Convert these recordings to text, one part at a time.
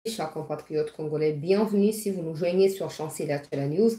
Chers compatriotes congolais, bienvenue si vous nous joignez sur Chancelier News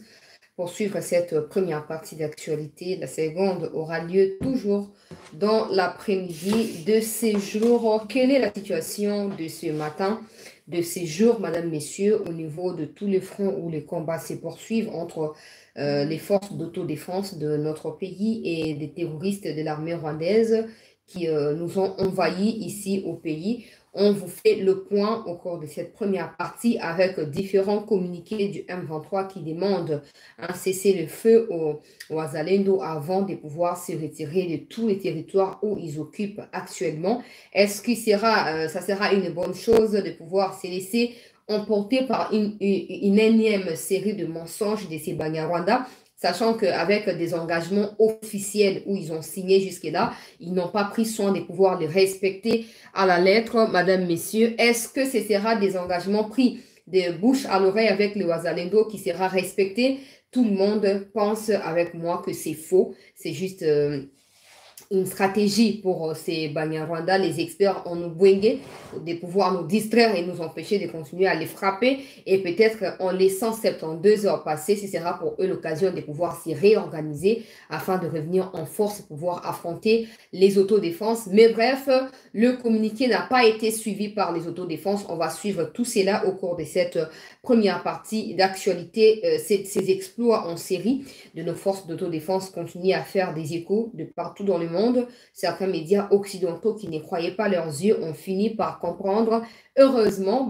pour suivre cette première partie d'actualité. La seconde aura lieu toujours dans l'après-midi de ces jours. Quelle est la situation de ce matin, de ces jours, madame, messieurs, au niveau de tous les fronts où les combats se poursuivent entre les forces d'autodéfense de notre pays et des terroristes de l'armée rwandaise qui nous ont envahis ici au pays? On vous fait le point au cours de cette première partie avec différents communiqués du M23 qui demandent un cessez-le-feu au Azalendo avant de pouvoir se retirer de tous les territoires où ils occupent actuellement. Est-ce que ça sera une bonne chose de pouvoir se laisser emporter par une énième série de mensonges de ces Banyarwanda, sachant qu'avec des engagements officiels où ils ont signé jusque-là, ils n'ont pas pris soin de pouvoir les respecter à la lettre, madame, messieurs. Est-ce que ce sera des engagements pris de bouche à l'oreille avec le Wazalendo qui sera respecté? Tout le monde pense avec moi que c'est faux. C'est juste une stratégie pour ces Banyarwanda, les experts en nous bouingé, de pouvoir nous distraire et nous empêcher de continuer à les frapper. Et peut-être en laissant 72 heures passer, ce sera pour eux l'occasion de pouvoir s'y réorganiser afin de revenir en force et pouvoir affronter les autodéfenses. Mais bref, le communiqué n'a pas été suivi par les autodéfenses. On va suivre tout cela au cours de cette première partie d'actualité. Ces exploits en série de nos forces d'autodéfense continuent à faire des échos de partout dans le monde. Certains médias occidentaux qui ne croyaient pas leurs yeux ont fini par comprendre. Heureusement,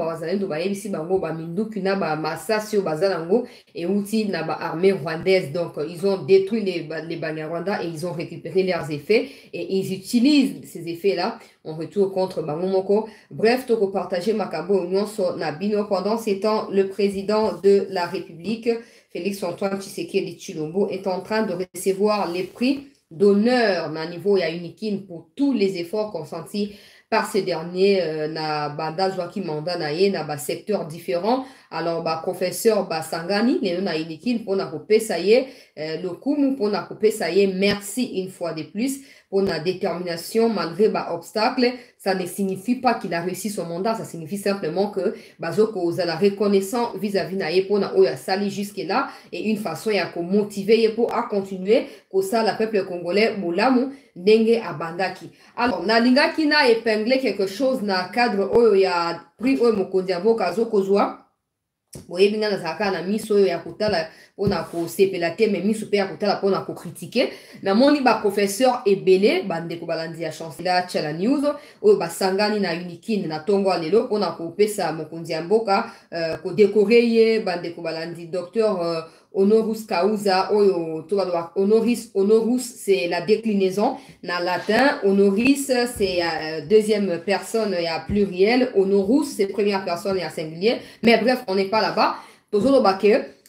et outil na armée rwandaise. Donc, ils ont détruit les Banyarwanda et ils ont récupéré leurs effets et ils utilisent ces effets-là en retour contre Bangomoko. Bref, toko partager Makabo Union sur Nabino. Pendant ces temps, le président de la République, Félix-Antoine Tshisekedi Tshilombo, est en train de recevoir les prix d'honneur à niveau ya Unikin pour tous les efforts consentis par ces derniers na banda Joachim Manda naye na ba secteurs différents. Alors ba professeur ba Sangani le na Unikin pour na couper ça y est le kumu pour na couper ça y est, merci une fois de plus pour la détermination malgré ba obstacle. Ça ne signifie pas qu'il a réussi son mandat, ça signifie simplement que bazoko oza la reconnaissant vis-à-vis naye pour na oya sali jusque là et une façon ya ko motiver pour à continuer ko ça la peuple congolais mulamu ndenge abandaki. Alors nalingaki na épinglé quelque chose na cadre oyo ya prix oyo mokonzi ya mboka azokozwa. Boye binga na zaka na miso ya kutala pona ko sepela te mais miso pe ya kutala pona ko critiquer na moni ba professeur ebele bande ko balandi ya chancelier Chala News o ba sangani na Unikin na tongo lelo pona ko pesa mokonzi ya mboka ko décorer ye bande ko balandi docteur Honoris Causa, honoris, c'est la déclinaison. En latin, honoris, c'est deuxième personne, il y a pluriel. Honorus, c'est première personne, il y a singulier. Mais bref, on n'est pas là-bas. Toujours le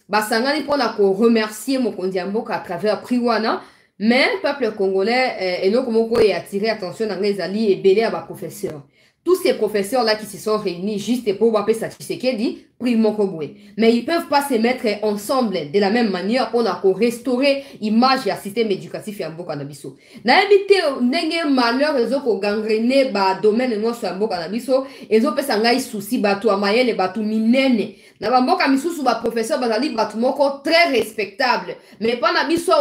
Basangani pour remercier Mokondi Mboka à travers Priwana. Mais le peuple congolais, et nous, comme on a attiré attention dans les alliés et belé à ma professeur. Tous ces professeurs-là qui se sont réunis juste pour voir ça Tshisekedi, mais ils ne peuvent pas se mettre ensemble de la même manière pour restaurer l'image et le système éducatif et Mboka Nabiso. Na évité n'enge malheur ils ont gangréné ba domaine non sur Mboka Nabiso, ils ont pesa ngai souci batu amayele batu minene. Na ba Mboka misusu ba professeur bazali batu moko très respectable, mais pas Nabiso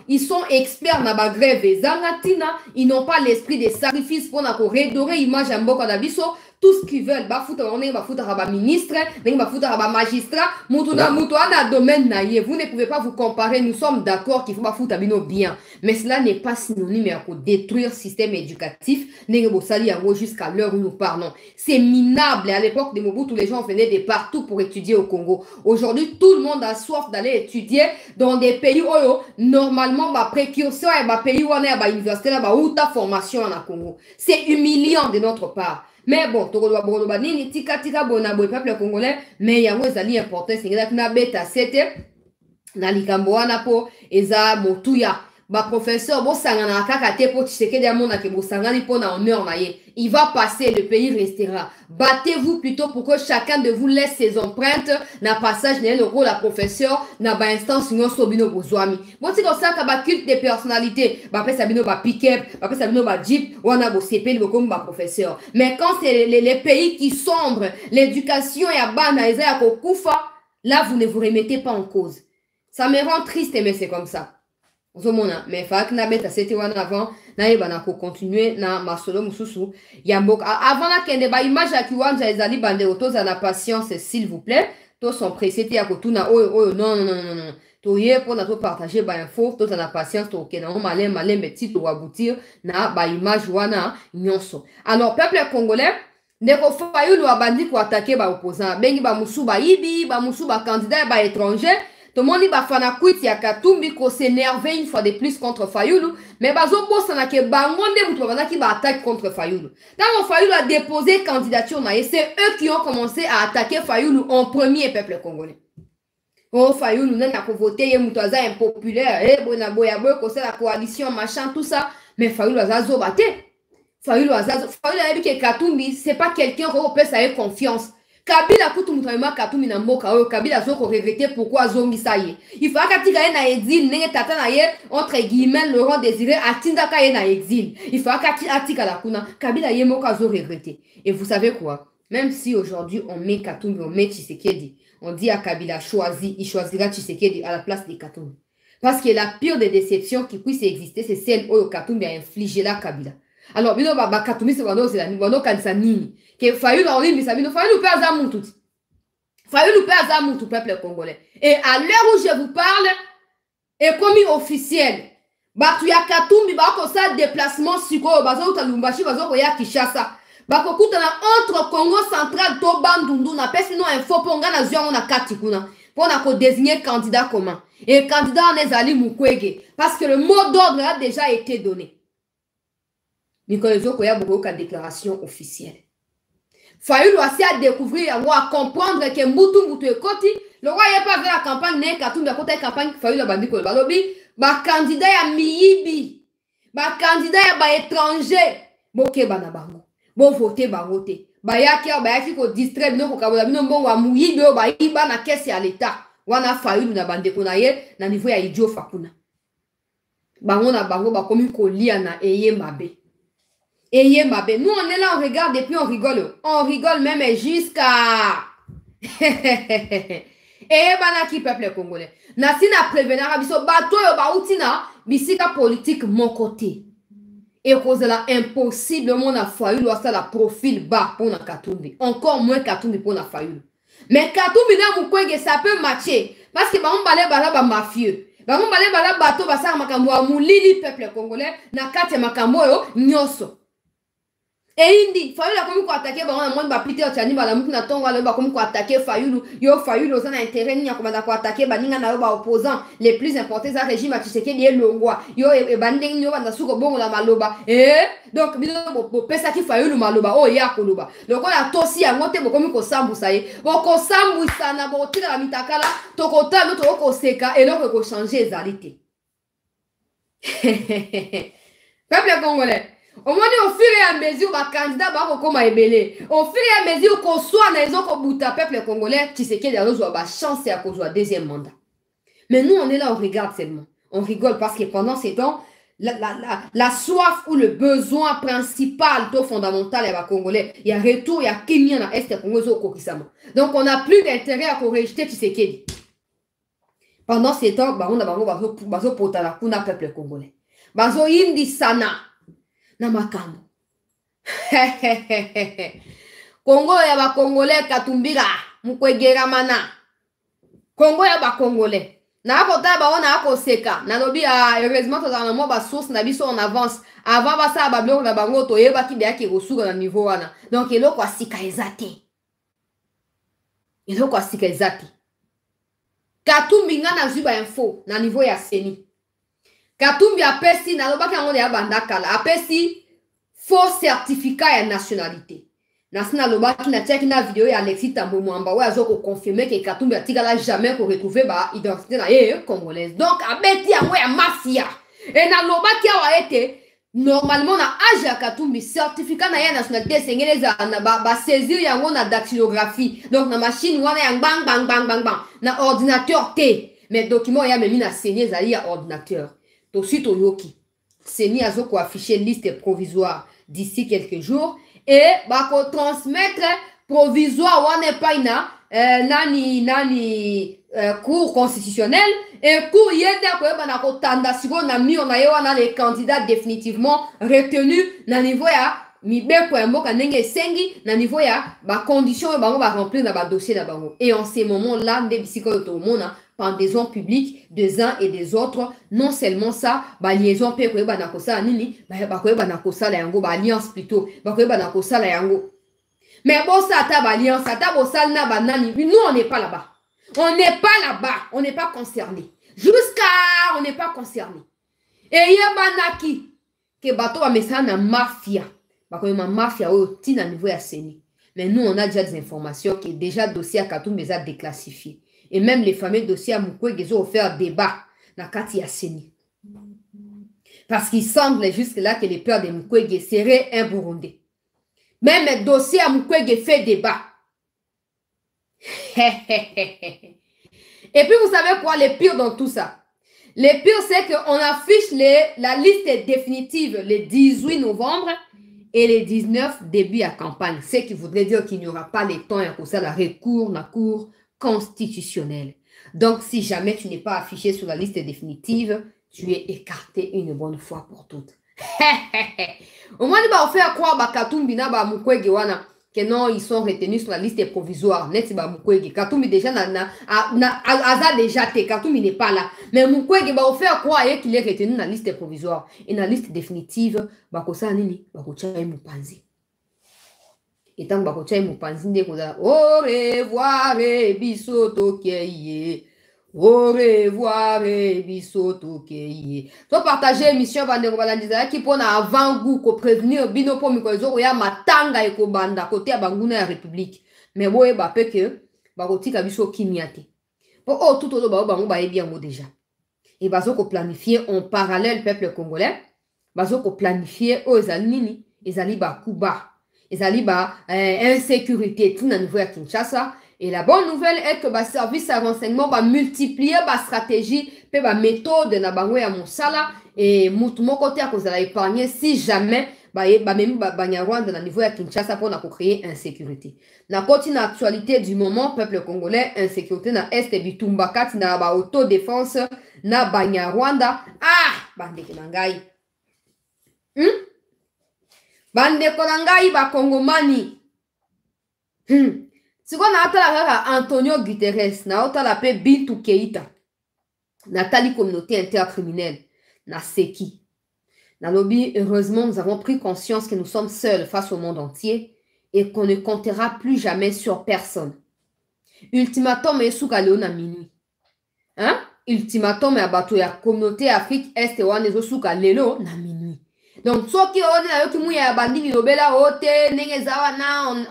ils sont experts na ba grève zangatina, ils n'ont pas l'esprit de sacrifice pour redorer l'image à Mboka Nabiso. Tout ce qu'ils veulent, on est ministre, magistrat, vous ne pouvez pas vous comparer, nous sommes d'accord qu'il faut pas bien, mais cela n'est pas synonyme pour détruire le système éducatif, jusqu'à l'heure où nous parlons. C'est minable, à l'époque de Mobutu, les gens venaient de partout pour étudier au Congo. Aujourd'hui, tout le monde a soif d'aller étudier dans des pays où, normalement, précurseur et pays où on est à l'université, où ta formation en Congo. C'est humiliant de notre part. Mais bon, tokoloba boloba nini tika bona boy peuple congolais mais yango ezali important c'est que na beta c'était na likambo wana po eza motuya ba professeur bo sangana kaka te po Tshisekedi amona ke bo sangani po na honneur na ye. Il va passer, le pays restera. Battez-vous plutôt pour que chacun de vous laisse ses empreintes na passage na le rôle la professeur na ba instance nyo sobino bozwami. Bon si comme ça ka ba culte des personnalités, ba pe sabino ba pick-up, ba pe sabino ba jeep, wana bo CP le comme ba professeur. Mais quand c'est les pays qui sombrent, l'éducation et abana eza ya kokufa, là vous ne vous remettez pas en cause. Ça me rend triste mais c'est comme ça. Mais fak na beta c'était wana avant na yeba na ko continuer na masolo mususu ya mboka avant na kende ba image ya kiwanja ezali bande otoza na patience s'il vous plaît to sont pressés ya kotuna oyo non to ye pour na to partager ba info to na patience to kena on malin petit to aboutir na ba image wana nyonso. Alors peuple congolais ndeko Fayulu abandi ko attaquer ba opposant bengi ba musu ba ibi ba musu ba candidat ba étranger. Tout le monde dit bafana kwiti ya Katumbi ko s'énerver une fois de plus contre Fayulu, mais bazo bossa na ke bangonde mutu bana ki ba attaque contre Fayulu. Quand Fayulu a déposé candidature na c'est eux qui ont commencé à attaquer Fayulu en premier peuple congolais. Oh Fayulu n'a ko voter ye mutu aza impopulaire, bona boya boy ko c'est la coalition machin tout ça, mais Fayulu azazo baté. Fayulu a dit que Katumbi c'est pas quelqu'un qu'on peut sa confiance. Kabila kutu mutayema Katumbi na mboka oyo Kabila zoko regretter pourquoi zongi ça y est. Il faut katika ye na exil nenge tata na ye entre guillemets Laurent Désiré atinda ka ye na exil. Il faut katika la kuna Kabila ye moka zo regretter. Et vous savez quoi? Même si aujourd'hui on met Katumbi, on met Tshisekedi, on dit à Kabila choisis, il choisira Tshisekedi à la place de Katumbi. Parce que la pire des déceptions qui puisse exister c'est celle où Katumbi a infligé la Kabila. Alors bino ba Katumbi se bano c'est la bano kanisa nini que Fayulu a dit Fayulu peut azamu tout. Fayulu peut azamu tout peuple congolais. Et à l'heure où je vous parle, est commis officiel. Ba tu ya Katumbi ba ko ça déplacement siko bazo ta Lumbashi bazo ko ya Kinshasa. Ba ko kutana entre Congo central to Bandundu na pesi no info ponga na zio na kati kuna. Pour ko désigner candidat comment. Et candidat en ezali Mukwege parce que le mot d'ordre a déjà été donné. Mikolo ko ya beaucoup de déclaration officielle. Fayulu aussi à découvrir, à comprendre que Mbutu est côté. Le roi n'est pas vers la campagne, n'est Katumbi à côté de la campagne, Fayulu a bandi ko balobi, ba candidat ya miyibi, ba candidat ya ba étranger, boke bana bango, bon voter ba voter, ba yaki ko distraire no ko kabola bino mbongo wa muyibi o ba iba na caisse ya l'état, wana Fayulu na bande ko na ye na niveau ya idio fakuna. Bango na bango ba komi ko lia na eye mabe. Ayez ma belle. Nous, on est là, on regarde et puis on rigole. On rigole même jusqu'à... Et banaki peuple congolais. Nasina prévenir abiso bato yo bautina bisika politique mon côté. Et cause la impossible mon a Fayulu ça la profil bas pour na Katumbi. Encore moins Katumbi pour na Fayulu. Mais Katumbi na Mukwege ça peut matcher parce que ba on balé bala ba mafieux. Ba on balé bala bato ba sa makambo a mulili peuple congolais na kate makambo yo nyoso. Et indi Fayulu a comme quoi attaquer ba on monde ba Peter Tchani ba la muku na tonga le ba comme quoi attaquer Fayulu yo Fayulu ça na intérêt ni comme da quoi attaquer ba ninga na ba opposants les plus importants ça régime a Tshisekedi et Longwa yo e bandeng yo ba na suko bongo la maloba donc bino bo pesa ki Fayulu maloba o ya koloba donc on a tosi ya ngote bo comme ko sambu ça y bo ko sambu sana bo tira la mitakala to ko ta no to ko seka et donc ko changer ezalité peuple congolais. Au moins, au fur et à mesure, les candidats vont comme ébélé. Au fur et à mesure qu'on soit dans les autres peuple congolais, tu sais qu'il y a une chance à cause du deuxième mandat. Mais nous, on est là, on regarde seulement. On rigole parce que pendant ces temps, la soif ou le besoin principal, fondamental, il y a Congolais. Il y a retour, il y a Kenya dans l'Est Congolais au Kokisama. Donc, on n'a plus d'intérêt à rejeter Tshisekedi. Pendant ces temps, on a besoin de peuple congolais. Bazo indi sana. Na makambo. Congo ya ba Congolais Katumbira, Mukwegera mana. Congo ya ba Congolais. Na akota ba ona akoseka. Na lobi heureusement to dans mo ba source na biso en avance. Avant ba sa ba bloko na bango to yeba ki bia ki rosuka na niveau wana. Donc eloko asika ezate. Eloko asika ezate. Katumbi nga na zuba info na niveau ya seni. Katumbi apesi na loba kango ya bandakala apesi faux certificat ya nationalité. Nasina loba ki na check na vidéo ya Alexis Tambo Mwamba wa zo ko confirmer que Katumbi atikala jamais ko retrouver ba identité na congolaise. Donc abeti yango ya mafia. Et na loba qui a été normalement na âge ya Katumbi certificat na ya nationalité sengeleza na ba saisir yango na dactylographie donc na machine wana yang bang bang bang bang bang na ordinateur te mais document ya memi na seni ezali ya ordinateur to suite yoki seni azoko afficher liste provisoire d'ici quelques jours et bako transmettre provisoire wana pa ina cour constitutionnelle et cour yende ko na ko tanda siko na mio na yo na les candidats définitivement retenus na niveau ya mibeko ya mboka ndenge sengi na niveau ya ba conditions bango ba remplir na ba dossier na bango et en ces moments là nde bisiko to mona pendaison publique des uns et des autres non seulement ça ba liaison pe ko ba na ko sa nini ba ko ba na ko sa la yango ba alliance plutôt ba ko ba na ko sa la yango mais bon ça ta ba alliance ta bo sal na ba nani nous on n'est pas là-bas. On n'est pas là-bas, on n'est pas concerné. Jusqu'à on n'est pas concerné. Et il y a banaki que bateau va mettre na mafia. Parce que ma mafia au tina niveau à Seni. Mais nous on a déjà des informations que déjà dossier à Katumbi est déclassifié. Et même les fameux dossiers à Mukwege ils ont offert débat na Kati à Seni. Parce qu'il semble jusque là que les peurs de Mukwege seraient un Burundais. Même le dossier à Mukwege fait débat. Et puis vous savez quoi, le pire dans tout ça? Le pire c'est qu'on affiche la liste définitive le 18 novembre et le 19 début à campagne. Ce qui voudrait dire qu'il n'y aura pas le temps pour ça la recours la cour constitutionnelle. Donc si jamais tu n'es pas affiché sur la liste définitive, tu es écarté une bonne fois pour toutes. Au moins il va faire croire à Katumbi na ba Mukwege wana que non, ils sont retenus sur la liste provisoire. Net ba Mukwege. Katumbi déjà Aza déjà te. Katumbi n'est pas là. Mais Mukwege va faire croire qu'il est retenu dans la liste provisoire. Et dans la liste définitive, bakosa nini, bakocha mupanzi. Et tant que bakocha mupanzi nde koza au revoir biso tokeye. Au revoir biso tokeye. To partager émission bande balandiza qui pona avant goût ko prévenir bino po mikozo ya matanga eko banda côté ya banguna ya république. Mais boye ba pe que ba kotika biso kimiate. Po o tout auto ba bango ba bien mo déjà. Et bazo ko planifier en parallèle peuple congolais. Bazo ko planifier o ezali nini? Ezali ba kuba. Ezali ba insécurité tout na niveau ya Kinshasa. Et la bonne nouvelle est que le service à renseignement va multiplier la stratégie et la méthode na bango ya mosala et mon côté à cause de l'épargne si jamais même Banyarwanda na niveau ya Kinshasa pour créer insécurité. Na continue actualité du moment peuple congolais insécurité na est bitumba kati na ba autodéfense na Banyarwanda bande kenangai. Bande konangai ba kongomani. Si on a Antonio Guterres, na otala pe Bintou Keïta, Nathalie communauté intercriminelle, na Seki. Na lobby, heureusement, nous avons pris conscience que nous sommes seuls face au monde entier et qu'on ne comptera plus jamais sur personne. Ultimatum et soukale na minuit. Hein? Ultimatum et abato ya communauté Afrique Est et wanezo soukale na minuit. Donc, ce qui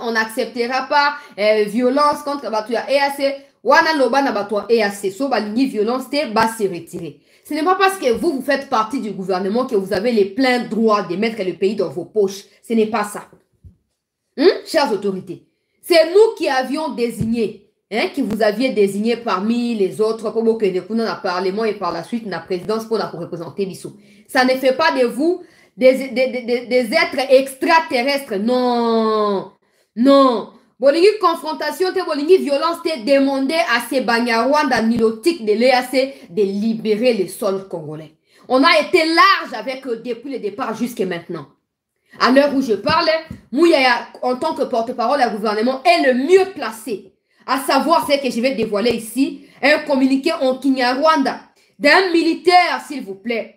on n'acceptera pas violence contre Batuya EAC. Wana loba na Batuya EAC. So balingi violence te ba se retirer. Ce n'est pas parce que vous faites partie du gouvernement que vous avez les pleins droits de mettre le pays dans vos poches. Ce n'est pas ça. Chères autorités, c'est nous qui avions désigné, qui vous aviez désigné parmi les autres pour que nous dans le Parlement et par la suite dans la présidence pour représenter l'ISO. Ça ne fait pas de vous des êtres extraterrestres. Non. Non. Bolingi confrontation, bolingi violence, demander à ces Banyarwanda nilotiques de l'EAC de libérer les sols congolais. On a été large avec eux depuis le départ jusqu'à maintenant. À l'heure où je parle, Mouyaya, en tant que porte-parole du gouvernement, est le mieux placé à savoir ce que je vais dévoiler ici, un communiqué en Kinyarwanda d'un militaire, s'il vous plaît.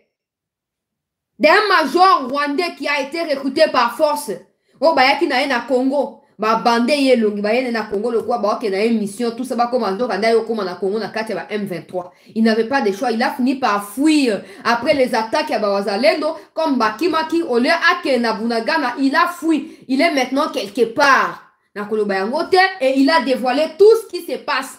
D'un major rwandais qui a été recruté par force. Oh, bayaki na na Congo. Ba bande yelongi ba na Congo le quoi ba ke na une mission tout ça ba commando kanda yo koma na Congo na kati ba M23. Il n'avait pas de choix, il a fini par fuir après les attaques à Bawazalendo comme Bakimaki au lieu à na Bunagana, il a fui. Il est maintenant quelque part na Koloba Yangote et il a dévoilé tout ce qui se passe.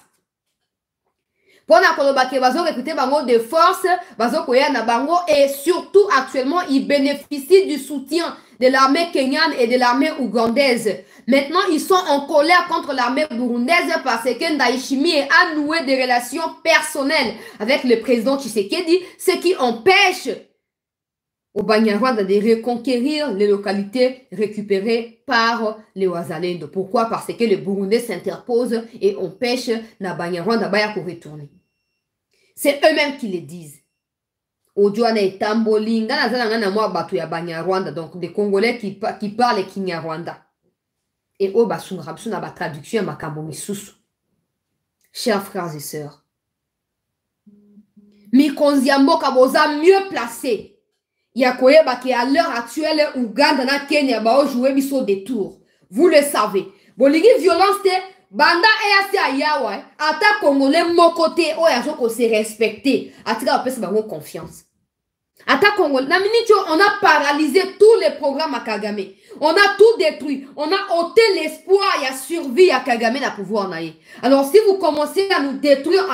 Pendant que bazo recruter bango de force, bazo koya na bango et surtout actuellement ils bénéficient du soutien de l'armée kenyane et de l'armée ougandaise. Maintenant ils sont en colère contre l'armée burundaise parce que Ndayishimiye a noué des relations personnelles avec le président Tshisekedi, ce qui empêche au Banyarwanda de reconquérir les localités récupérées par les Wazalendo. Pourquoi? Parce que le Burundais s'interpose et empêche na Banyarwanda baya pour retourner. C'est eux-mêmes qui le disent. Ojuana et Tambolinga, ya Banyarwanda, donc des Congolais qui parlent Kinyarwanda. Et au Basunrabsuna ba traduction makambo misusu. Chers frères et sœurs, Mikonziambo Kaboza mieux placé. Yakoyeba qui à l'heure actuelle Ouganda na Kenya ba jouer biso des tours. Vous le savez. Boligi violence te banda EAC ayawa ata congolais mon côté o yazo ko se respecter. Atika pesa bango confiance. Ata congolais na minute on a paralysé tous les programmes à Kagame. On a tout détruit. On a ôté l'espoir et la survie à Kagame na pouvoir naïe. Alors si vous commencez à nous détruire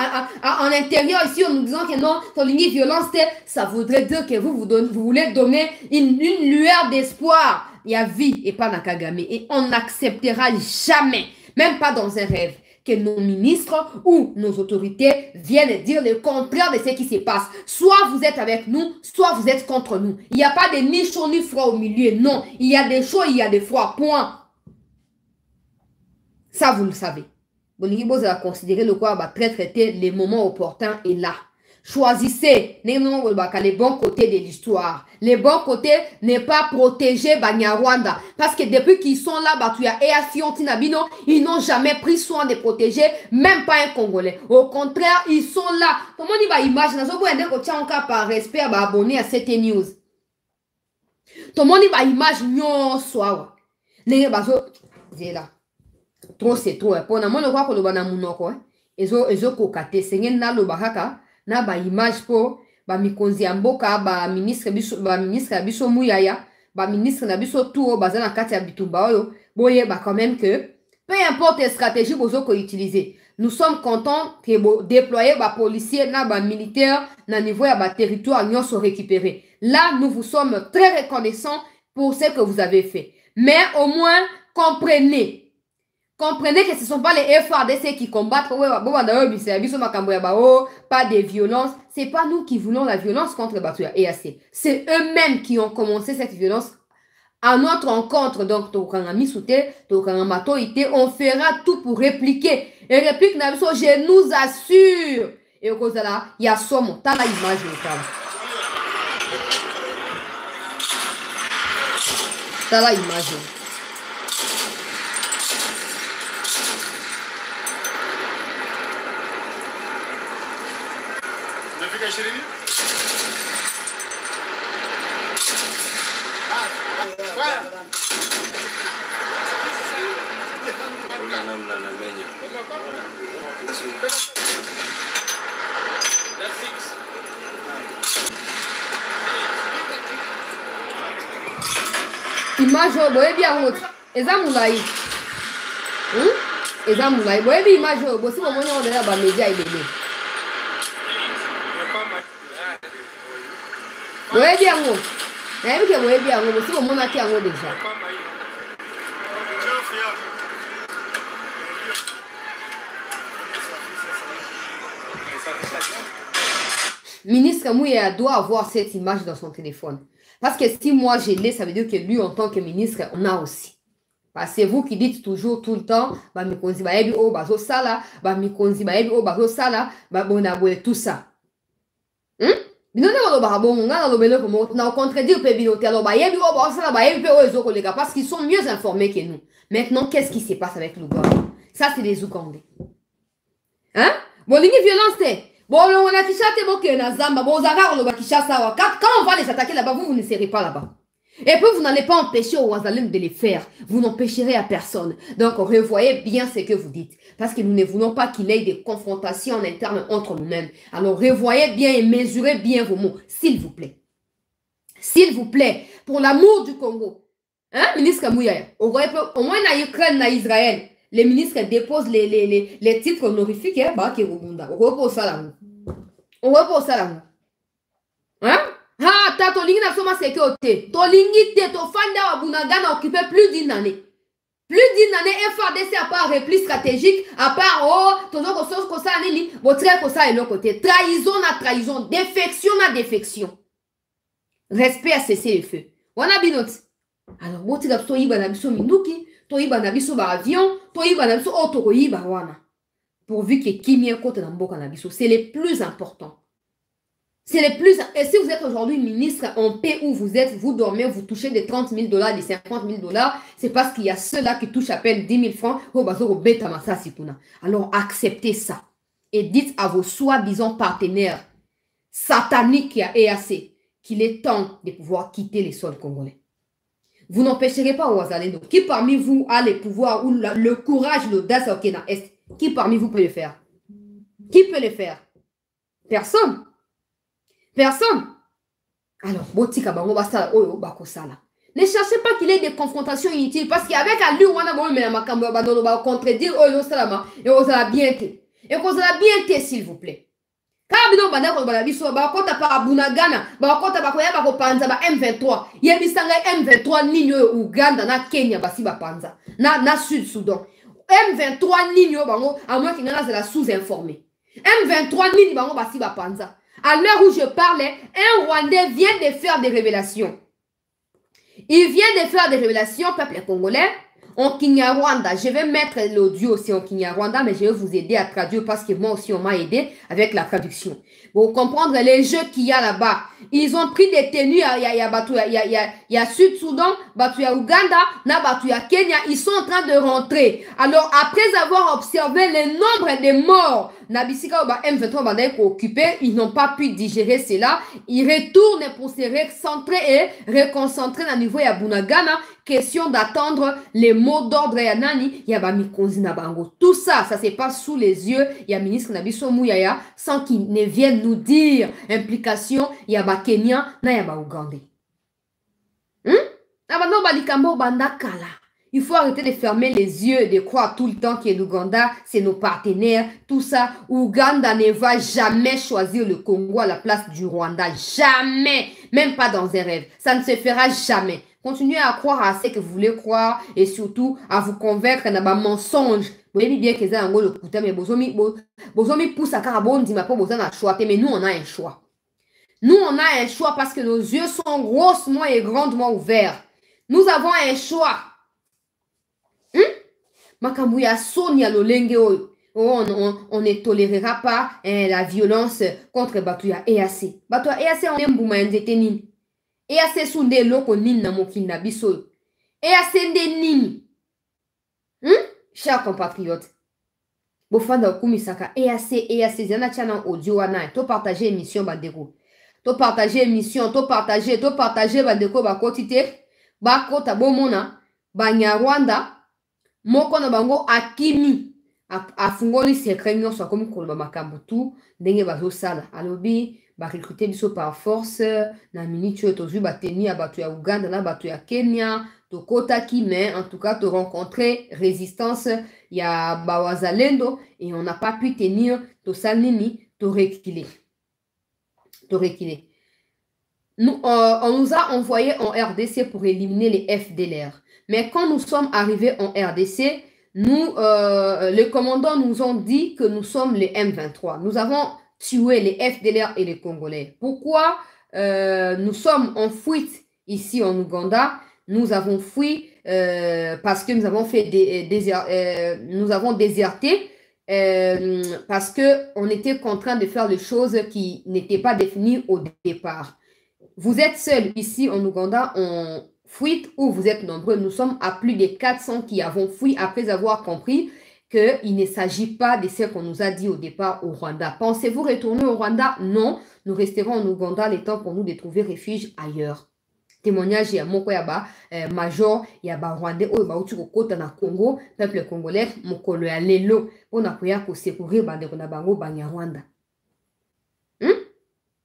en intérieur ici en nous disant que non, ton ligne violence, ça voudrait dire que vous voulez donner une lueur d'espoir. Il y a vie et pas dans Kagame. Et on n'acceptera jamais, même pas dans un rêve, que nos ministres ou nos autorités viennent dire le contraire de ce qui se passe. Soit vous êtes avec nous, soit vous êtes contre nous. Il n'y a pas de ni chaud ni froid au milieu. Non, il y a des chauds, il y a des froids. Point. Ça, vous le savez. Bolingi Boza a considéré le quoi va très traiter les moments opportuns et là. Choisissez les bons côtés de l'histoire. Les bons côtés n'est pas protéger Banyarwanda. Parce que depuis qu'ils sont là, ils n'ont jamais pris soin de protéger, même pas un Congolais. Au contraire, ils sont là. Comment on va imaginer? Par respect, abonner à cette news. Tout le monde va imaginer soir. Les bazo, c'est là. Trop c'est trop. Pour nous, on voit que le banamunoko, ezo kokate, c'est na lo bahaka. Na ba image po ba mikonzi ya mboka ba ministre biso muyaya ba ministre na biso tout baza na kati ya bitumba oyo boye ba quand même que peu importe les stratégies bozo ko utiliser, nous sommes contents que bo déployer ba policiers na ba militaires na niveau ya ba territoire nyonso récupéré. Là nous vous sommes très reconnaissants pour ce que vous avez fait, mais au moins comprenez que ce ne sont pas les FARDC qui combattent, pas de violence. Ce n'est pas nous qui voulons la violence contre Batuya EAC. C'est eux-mêmes qui ont commencé cette violence à notre encontre. Donc, on fera tout pour répliquer. Et réplique, je nous assure. Et au cause de là, il y a somme. T'as l'image de ça. T'as l'image. Image boye bien autre. Ezamulai. Ezamulai boye bi image bo si mo nyo de la ba media ilele. Boye bien ngo. Na bi ke boye bien ngo bo si mo na ki ngo déjà. Ministre Mouya doit avoir cette image dans son téléphone. Parce que si moi je l'ai, ça veut dire que lui, en tant que ministre, on a aussi. Parce que c'est vous qui dites toujours, tout le temps, bah, mikonzi ba ebi o bazo sala, bah, mikonzi ba ebi o bazo sala, bah, bonaboué, tout ça. Bino ne lo ba bon, nga lo belo comme na contredire pe bino te lo ba ebi o bazo sala, ba ebi pe o ezoko les gars, parce qu'ils sont mieux informés que nous. Maintenant, qu'est-ce qui se passe avec l'Ouganda? Ça, c'est les Ougandais. Hein? Bon, ligne violence, c'est. Bon, on a Kishate, bon, que na Zamba, bon, Zara, on va Kishasa. Quand on va les attaquer là-bas, vous ne serez pas là-bas. Et puis, vous n'allez pas empêcher aux Wazalem de les faire. Vous n'empêcherez à personne. Donc, revoyez bien ce que vous dites. Parce que nous ne voulons pas qu'il y ait des confrontations en interne entre nous-mêmes. Alors, revoyez bien et mesurez bien vos mots, s'il vous plaît. S'il vous plaît, pour l'amour du Congo. Hein, ministre Mouya, au moins, na Ukraine, na Israël. les ministres déposent les titres honorifiques, bah, qui Rubunda. On repose ça là. On repose ça là. Hein? Ah, ta tolingi na soma seke ote. Tolingi te, to fanda wa Bunagana occupé plus d'une année. Plus d'une année, FARDC à part repli stratégique, à part, oh, toujours que ça, nini, votre que ça est l'autre côté. Trahison na trahison, défection na défection. Respect à cesser le feu. On a binot. Alors, vous tirez to iba na biso minduki, to iba na biso ba avion, to iba na biso auto iba wana. Pourvu que kimie kote na mboka na biso, c'est le plus important. C'est le plus. Et si vous êtes aujourd'hui ministre en paix où vous êtes, vous dormez, vous touchez des 30 000 $, des 50 000 $, c'est parce qu'il y a ceux-là qui touchent à peine 10 000 francs. Alors acceptez ça. Et dites à vos soi-disant partenaires sataniques et EAC qu'il est temps de pouvoir quitter les sols congolais. Vous n'empêcherez pas Ouazalendo. Qui parmi vous a le pouvoir ou le courage, l'audace au Kenya Est? Qui parmi vous peut le faire? Qui peut le faire? Personne. Personne. Alors, botika bango basala oyo bakosala. Ne cherchez pas qu'il y ait des confrontations inutiles parce qu'avec lui on a bon mais makambo badono ba contredire oyo salama et on sera bien té. Et qu'on sera bien té s'il vous plaît. Car bino banda ko bala biso ba kota para Bunagana, ba kota ba koya ba ko panza ba M23. Yebisanga M23 nini Uganda na Kenya basi ba panza. Na Sud Soudan. M23 nini bango à moins qu'il y en a la sous-informé. M23 nini bango basi ba panza. À l'heure où je parlais, un Rwandais vient de faire des révélations. Il vient de faire des révélations, peuple congolais, en Kinyarwanda. Je vais mettre l'audio aussi en Kinyarwanda, mais je vais vous aider à traduire parce que moi aussi, on m'a aidé avec la traduction. Pour comprendre les jeux qu'il y a là-bas. Ils ont pris des tenues, il y a Sud-Soudan, il y a Ouganda, il y a Kenya. Ils sont en train de rentrer. Alors, après avoir observé le nombre de morts, Nabisika M23 Bandaï occupé, ils n'ont pas pu digérer cela. Ils retournent pour se recentrer et reconcentrer à niveau de Bunagana. Question d'attendre les mots d'ordre ya nani ya ba mikonzi na bango. Tout ça, ça se passe sous les yeux ya ministre Nabiso Mouyaya sans qu'il ne vienne nous dire implication ya ba Kenya na ya ba Ougandais. Abano balikambo bandakala. Il faut arrêter de fermer les yeux et de croire tout le temps que l'Ouganda, c'est nos partenaires, tout ça. Ouganda ne va jamais choisir le Congo à la place du Rwanda. Jamais. Même pas dans un rêve. Ça ne se fera jamais. Continuez à croire à ce que vous voulez croire et surtout à vous convaincre dans un mensonge. Vous voyez bien que ça a le putain, mais bozomi pousse à carabon, dit ma pauvre, vous avez un choix. Mais nous, on a un choix. Nous, on a un choix parce que nos yeux sont grossement et grandement ouverts. Nous avons un choix. Makambuya Sonia Lolenge, on ne tolérera pas la violence contre Batuya EAC. Batuya EAC, on aime Bouma Nzetenin. EAC sunde loko nini na mokili na biso. EAC nde nini. Chers compatriotes. Bofanda okumisaka EAC zana chana audio wana. To partager émission bandeko. To partager émission, to partager bandeko bakotite. Bakota bomona. Banyarwanda. Moko na bango akimi. Afungoli secret nyonso akomi koloba makambo tu. Ndenge bazo sala. Alobi. Ba recruter biso par force na minute oyo tozwi bateni ya bato ya Uganda na bato ya Kenya tokotaki mais en tout cas to rencontrer résistance ya bawazalendo et on n'a pas pu tenir to salini to reculer nous on nous a envoyé en RDC pour éliminer les FDLR mais quand nous sommes arrivés en RDC nous les commandants nous ont dit que nous sommes les M23 nous avons tuer les FDLR et les Congolais. Pourquoi nous sommes en fuite ici en Ouganda? Nous avons fui parce que nous avons fait nous avons déserté parce qu'on était contraint de faire des choses qui n'étaient pas définies au départ. Vous êtes seuls ici en Ouganda en fuite ou vous êtes nombreux? Nous sommes à plus de 400 qui avons fui après avoir compris qu'il ne s'agit pas de ce qu'on nous a dit au départ au Rwanda. Pensez-vous retourner au Rwanda? Non, nous resterons en Ouganda le temps pour nous de trouver refuge ailleurs. Témoignage ya moko ya ba major ya ba Rwandais oyo ba uti kokota na Congo, peuple congolais mokolo ya lelo pona koya ko secourir bande na bango banya Rwanda.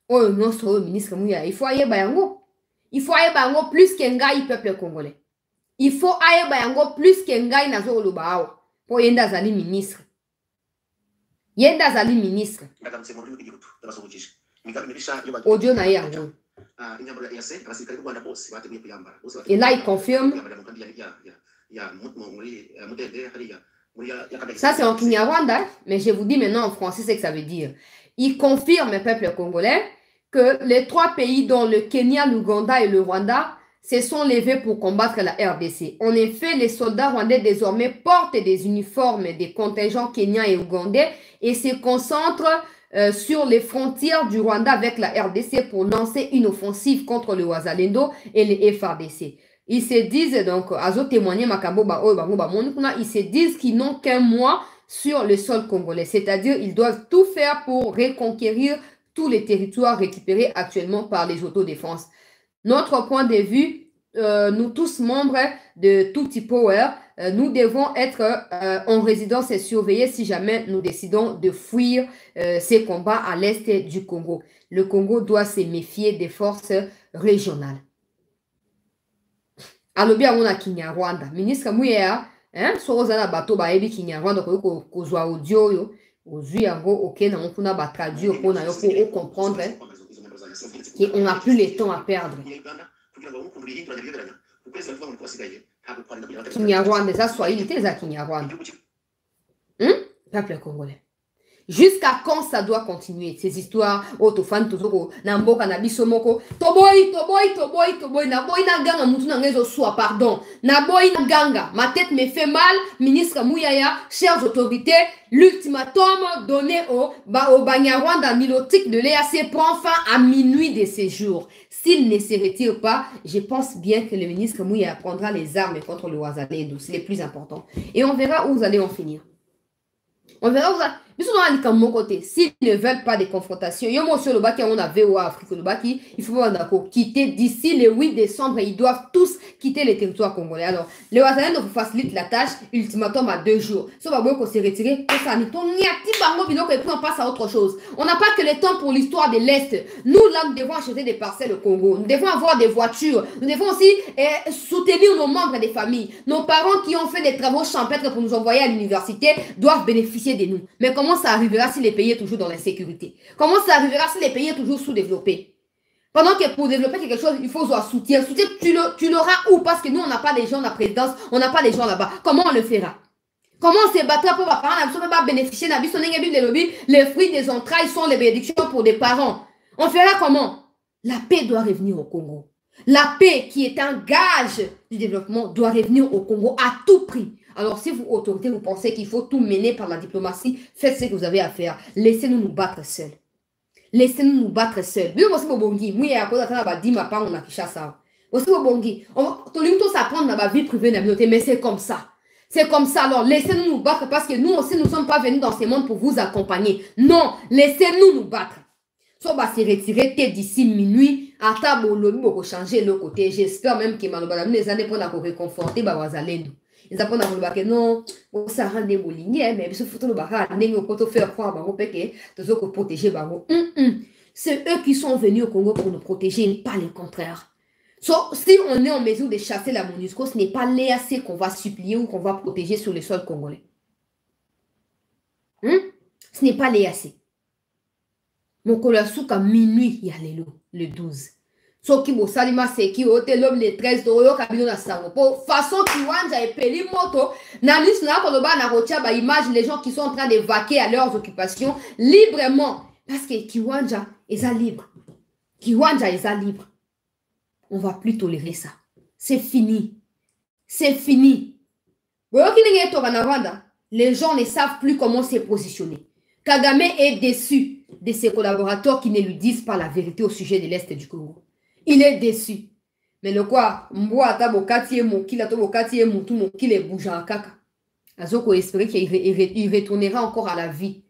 Oyo nyonso oyo ministre Muya, il faut ayeba yango. Il faut ayeba yango plus que ngai peuple congolais. Il faut ayeba yango plus que ngai nazo loba awa. Pour Yenda Zali ministre. Yenda Zali ministre. Audio na yango. Et là, il confirme. Ça, c'est en Kinyarwanda, mais je vous dis maintenant en français ce que ça veut dire. Il confirme, peuple congolais, que les 3 pays, dont le Kenya, l'Ouganda et le Rwanda, se sont levés pour combattre la RDC. En effet, les soldats rwandais désormais portent des uniformes des contingents kenyans et ougandais et se concentrent sur les frontières du Rwanda avec la RDC pour lancer une offensive contre le Wazalendo et les FRDC. Ils se disent donc, ils se disent qu'ils n'ont qu'un mois sur le sol congolais. C'est-à-dire ils doivent tout faire pour reconquérir tous les territoires récupérés actuellement par les autodéfenses. Notre point de vue, nous tous membres de Tutsi Power, nous devons être en résidence et surveillés si jamais nous décidons de fuir ces combats à l'est du Congo. Le Congo doit se méfier des forces régionales. Alobi on a Kinyarwanda. Ministre Mouya, hein, soroza bato ba ebi Kinyarwanda ko kozwa audio yo, ozui yango ok na mpuna ba traduire pour na yo pour comprendre qu'on n'a plus le temps à perdre. Kinyarwanda, ça soit il était à Kinyarwanda. Peuple congolais. Jusqu'à quand ça doit continuer, ces histoires, autofan, tozoko, namboka, nabisomoko, toboy, naboy na ganga, moutou na ngezo soa, pardon, naboy na ganga, ma tête me fait mal, ministre Mouyaya, chères autorités, l'ultimatum donné au Banyarwanda Nilotique de l'EAC prend fin à minuit de ces jours. S'il ne se retire pas, je pense bien que le ministre Mouyaya prendra les armes contre le Wazalendo, c'est le plus important. Et on verra où vous allez en finir. On verra où vous allez. De mon côté, s'ils ne veulent pas de confrontation, il y a aussi le baki, on a VOA Afrique, le baki, il faut quitter d'ici le 8 décembre, ils doivent tous quitter le territoire congolais. Alors, le Wazalendo vous facilite la tâche, ultimatum à 2 jours. Si on va voir qu'on s'est retiré, on passe à autre chose. On n'a pas que le temps pour l'histoire de l'Est. Nous, là, nous devons acheter des parcelles au Congo. Nous devons avoir des voitures. Nous devons aussi soutenir nos membres des familles. Nos parents qui ont fait des travaux champêtres pour nous envoyer à l'université doivent bénéficier de nous. Mais comment ça arrivera si les pays sont toujours dans l'insécurité? Comment ça arrivera si les pays sont toujours sous-développés? Pendant que pour développer quelque chose, il faut un soutien. Soutien, tu l'auras où? Parce que nous, on n'a pas des gens à la présidence, on n'a pas des gens là-bas. Comment on le fera? Comment on se battra pour bénéficier les fruits des entrailles sont les bénédictions pour des parents? On fera comment? La paix doit revenir au Congo. La paix qui est un gage du développement doit revenir au Congo à tout prix. Alors, si vous, autorités, vous pensez qu'il faut tout mener par la diplomatie, faites ce que vous avez à faire. Laissez-nous nous battre seuls. Laissez-nous nous battre seuls. Bien, aussi, Bobongi, moi, il y a quoi à dire, ma part, on a Kishasa. Aussi, Bobongi, on va s'apprendre dans ma vie privée, mais c'est comme ça. C'est comme ça. Alors, laissez-nous nous battre parce que nous aussi, nous ne sommes pas venus dans ce monde pour vous accompagner. Non, laissez-nous nous battre. So, va se retirer d'ici minuit. À table, on changer le côté. J'espère même que les années pour réconforter, Wazalendo. Ils apprennent à vous dire que non, ça rend des mouliniers, mais il faut faire croire que protéger. C'est eux qui sont venus au Congo pour nous protéger, pas le contraire. So, si on est en mesure de chasser la MONUSCO, ce n'est pas l'EAC qu'on va supplier ou qu'on va protéger sur le sol congolais. Ce n'est pas l'EAC. Mon kolasuka minuit, il y a le 12. So ki bo salima se ki ote l'homme le 13 d'Oyo kabino na sango. Pour façon Kiwanja et Peli Moto, na liste na koloba na rotia ba image les gens qui sont en train de vaquer à leurs occupations librement. Parce que Kiwanja est libre. Kiwanja est libre. On va plus tolérer ça. C'est fini. C'est fini. Les gens ne savent plus comment se positionner. Kagame est déçu de ses collaborateurs qui ne lui disent pas la vérité au sujet de l'Est du Congo. Il est déçu. Mais le quoi, Mboa tabokati et mokila tabokati et moutou mokile bouja kaka. Azoko espérer qu'il retournera encore à la vie.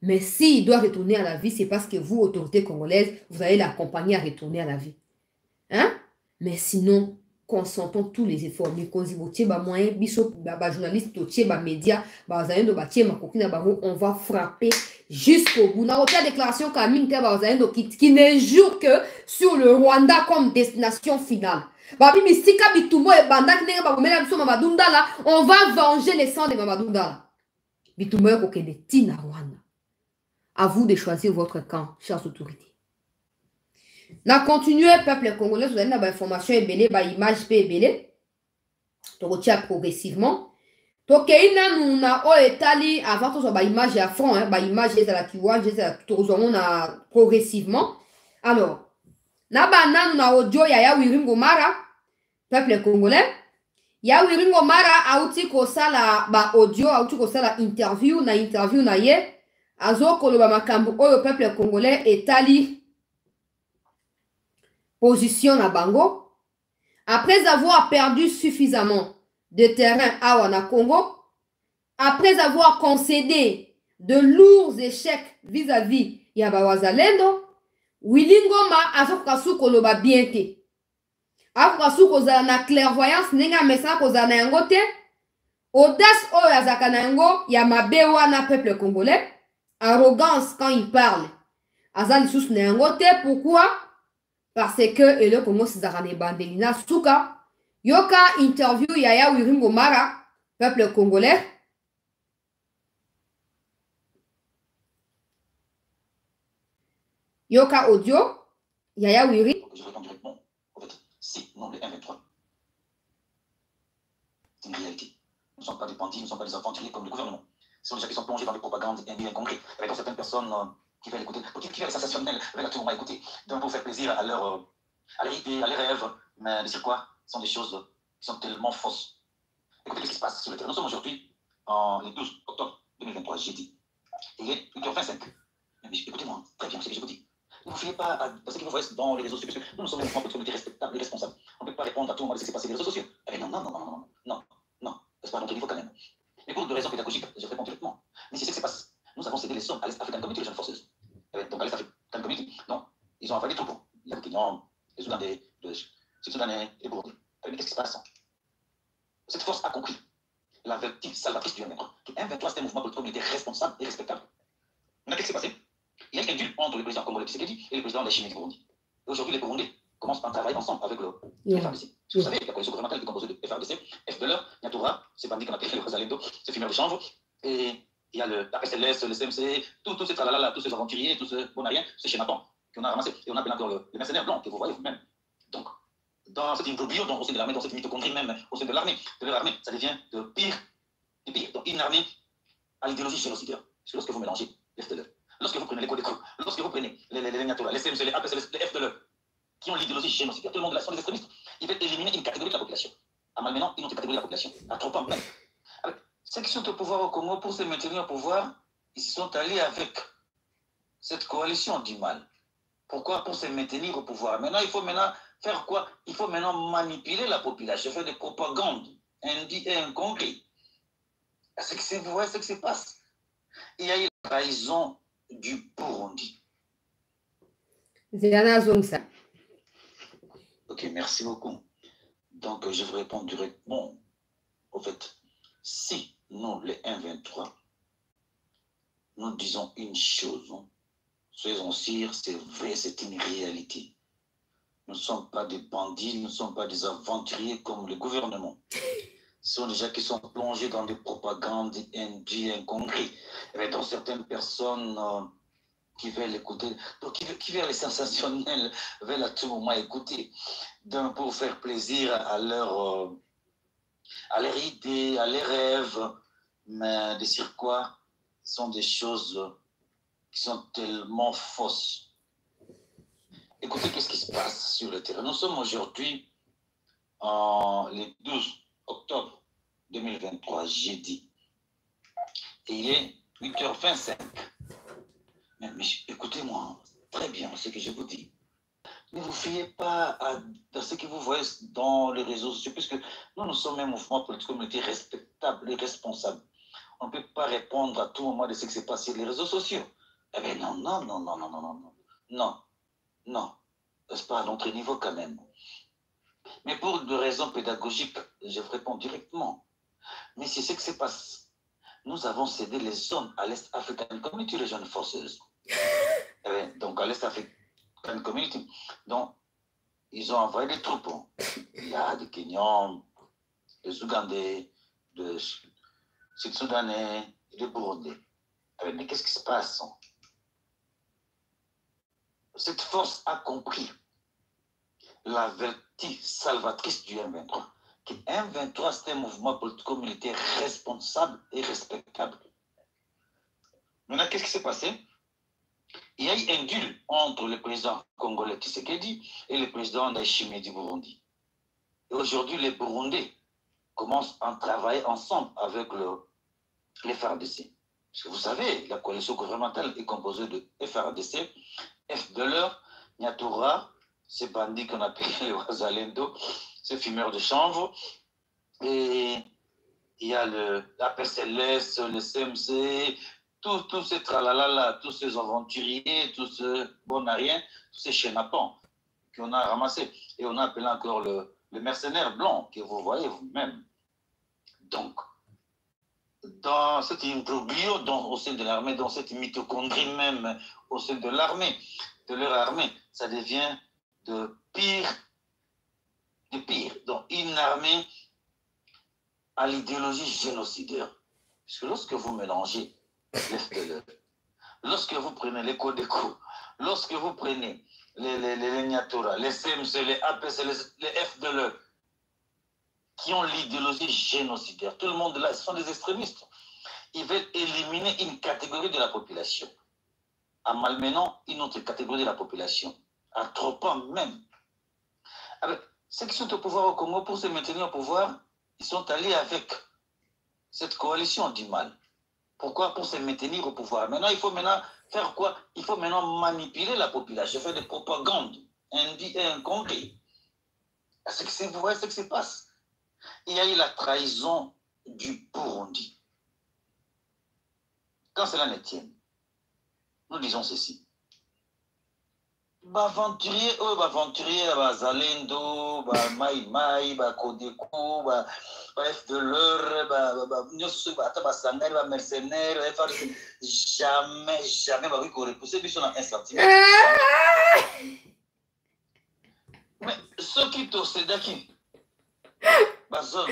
Mais s'il doit retourner à la vie, c'est parce que vous, autorités congolaises, vous allez l'accompagner à retourner à la vie. Hein? Mais sinon, consentons tous les efforts. On va frapper jusqu'au bout. La déclaration qui ne joue que sur le Rwanda comme destination finale. Babi Mistika Bitumo et Bandak Nega Babomela Biso Mamadou Ndala, on va venger les sangs de Mamadou Ndala. Bitumo et Kokende Tina Rwanda. À vous de choisir votre camp, chers autorités. Na continuer, peuple congolais, vous avez une information ébélée, une image ébélée. Tu retiens progressivement. Donc, il y a une avant que ce soit une image à fond, une image à la kiwa, on a progressivement. Alors, na audio ya Wiringo Mara, peuple congolais. Ya Wiringo Mara auti ko sala ba audio, auti ko sala interview na ye. Azo koloba makambu oyo peuple congolais etali position na bango. Après avoir perdu suffisamment de terrain à Wana Congo, après avoir concédé de lourds échecs vis-à-vis Yaba Wazalendo, Willy Ngoma azokasu koloba bien te. Azokasu kozala na clairvoyance nenga mesa kozala na yango te. Audace oyo azaka na yango ya mabe wana peuple congolais. Arrogance quand il parle. Azali sous na yango te. Pourquoi? Parce que le Congo Sizarane Bandelina Souka. Yoka interview Yaya Wiringo Mara, peuple congolais. Yoka audio, Yaya Wiri. Je réponds directement. En fait, si, non, les 1,23. C'est une réalité. Nous ne sommes pas des bandits, nous ne sommes pas des aventuriers comme le gouvernement. Ce sont des gens qui sont plongés dans des propagandes incongrès. Avec certaines personnes qui veulent écouter, qui veulent sensationnels, veulent à tout moment écouter. Donc, pour faire plaisir à leur idée, à leurs rêves. Mais c'est quoi? Ce sont des choses qui sont tellement fausses. Écoutez ce qui se passe sur le terrain. Nous sommes aujourd'hui, le 12 octobre 2023, jeudi. Il est 8h25. Mais écoutez-moi, très bien, c'est ce que je vous dis. Ne vous fiez pas à ce que vous voyez dans les réseaux sociaux, parce que nous sommes des mouvements de respectables et responsables. On ne peut pas répondre à tout le monde de ce qui s'est passé sur les réseaux sociaux. Eh bien non. C'est pas à notre niveau quand même. Mais pour des raisons pédagogiques, je réponds directement. Mais c'est ce qui se passe. Nous avons cédé les sommes à l'Est African Community, les jeunes forceuses. Donc à l'Est African Community, non, ils ont envahi tout pour. Il y a des Kenyans, les Soudanais, les Burundais. Mais qu'est-ce qui se passe? Cette force a compris la vertu salvatrice du M23. Le M23, c'est un mouvement politique militaire responsable et respectable. Maintenant, qu'est-ce qui s'est passé? Il y a un deal entre le président congolais Tshisekedi et le président de la Chine du Burundi. Aujourd'hui, les Burundais commencent à travailler ensemble avec le FARDC. Vous savez, la coalition gouvernementale est composée de FARDC, FDLR, Nyatura, ces bandits qu'on appelle les Rosalendo, ces fumeurs de chanvre, et il y a la PSLS, le CMC, tous ces tralala, tous ces aventuriers, tous ces bonariens, tous ces schématons qu'on a ramassés. Et on appelle encore les mercenaires blancs que vous voyez vous-même. Donc, dans cette imbroglio, au sein de l'armée, dans cette mitochondrie même, au sein de l'armée, ça devient de pire et pire. Donc, une armée à l'idéologie génocidaire. C'est lorsque vous mélangez FDLR. Lorsque vous prenez les Codeco, lorsque vous prenez les Nyatura, les CMC, les APC, les FDLR, qui ont l'idéologie génocidaire, tout le monde là sont des extrémistes. Ils veulent éliminer une catégorie de la population. À maintenant, une autre catégorie de la population. À trop ans même. Alors, ceux qui sont au pouvoir au Congo, pour se maintenir au pouvoir, ils sont allés avec cette coalition du mal. Pourquoi? Pour se maintenir au pouvoir. Maintenant, il faut faire quoi? Il faut maintenant manipuler la population, faire des propagandes incongrès. Vous voyez ce qui se passe? Il y a eu la trahison du Burundi. Ok, merci beaucoup. Donc, je vous réponds directement. En fait, si nous, les 1,23, nous disons une chose, soyons sûrs, c'est vrai, c'est une réalité. Nous ne sommes pas des bandits, nous ne sommes pas des aventuriers comme le gouvernement. Ce sont des gens qui sont plongés dans des propagandes incongrès. Donc, certaines personnes qui veulent écouter, donc qui veulent les sensationnels, veulent à tout moment écouter, donc pour faire plaisir à leur idée, à leurs rêves, mais de sur quoi sont des choses qui sont tellement fausses. Écoutez, qu'est-ce qui se passe sur le terrain? Nous sommes aujourd'hui le 12 octobre 2023, jeudi. Et il est 8h25. Mais écoutez-moi très bien ce que je vous dis. Ne vous fiez pas à ce que vous voyez dans les réseaux sociaux, puisque nous sommes un mouvement politique respectable et responsable. On ne peut pas répondre à tout moment de ce qui se passe sur les réseaux sociaux. Eh bien non. C'est pas à notre niveau quand même. Mais pour des raisons pédagogiques, je vous réponds directement. Mais c'est ce qui se passe. Nous avons cédé les zones à l'Est African Community, les jeunes forceuses. Donc à l'Est African Community. Donc, ils ont envoyé des troupes. Il y a des Kenyans, des Ougandais, des Sud-Soudanais, des Burundais. Mais qu'est-ce qui se passe? Cette force a compris la vertu salvatrice du M23. Que M23, c'est un mouvement politico-militaire responsable et respectable. Maintenant, qu'est-ce qui s'est passé? Il y a eu un deal entre le président congolais Tshisekedi et le président Ndayishimiye du Burundi. Et aujourd'hui, les Burundais commencent à travailler ensemble avec les FARDC. Parce que vous savez, la coalition gouvernementale est composée de FARDC, FDLR, Nyatura, ces bandits qu'on appelle les Wazalendo, ces fumeurs de chanvre, et il y a la PCLS, le CMC, tous ces tralalala, tous ces aventuriers, tous ces bonariens, tous ces chénapans qu'on a ramassés. Et on a appelé encore le mercenaire blanc que vous voyez vous-même. Donc, dans cet imbroglio au sein de l'armée, dans cette mitochondrie même au sein de l'armée, de leur armée, ça devient de pire. Donc, une armée à l'idéologie génocidaire. Parce que lorsque vous mélangez l'FDLR, lorsque vous prenez les Codeco, lorsque vous prenez les Nyatura, les CMC, les APC, les FDLR, qui ont l'idéologie génocidaire, tout le monde là, ce sont des extrémistes. Ils veulent éliminer une catégorie de la population, en malmenant une autre catégorie de la population, en trompant même. Avec ceux qui sont au pouvoir au Congo, pour se maintenir au pouvoir, ils sont allés avec cette coalition du mal. Pourquoi? Pour se maintenir au pouvoir. Maintenant, il faut faire quoi? Il faut maintenant manipuler la population, faire des propagandes incompris. Vous voyez ce qui se passe? Il y a eu la trahison du Burundi. Quand cela ne tient, nous disons ceci. Aventurier, Zalendo, Maï, Kodeko, FDLR, mercenaires, jamais, oui, qu'on repousse, puis on a un sentiment. Mais ceux qui tossent d'acquis, zone,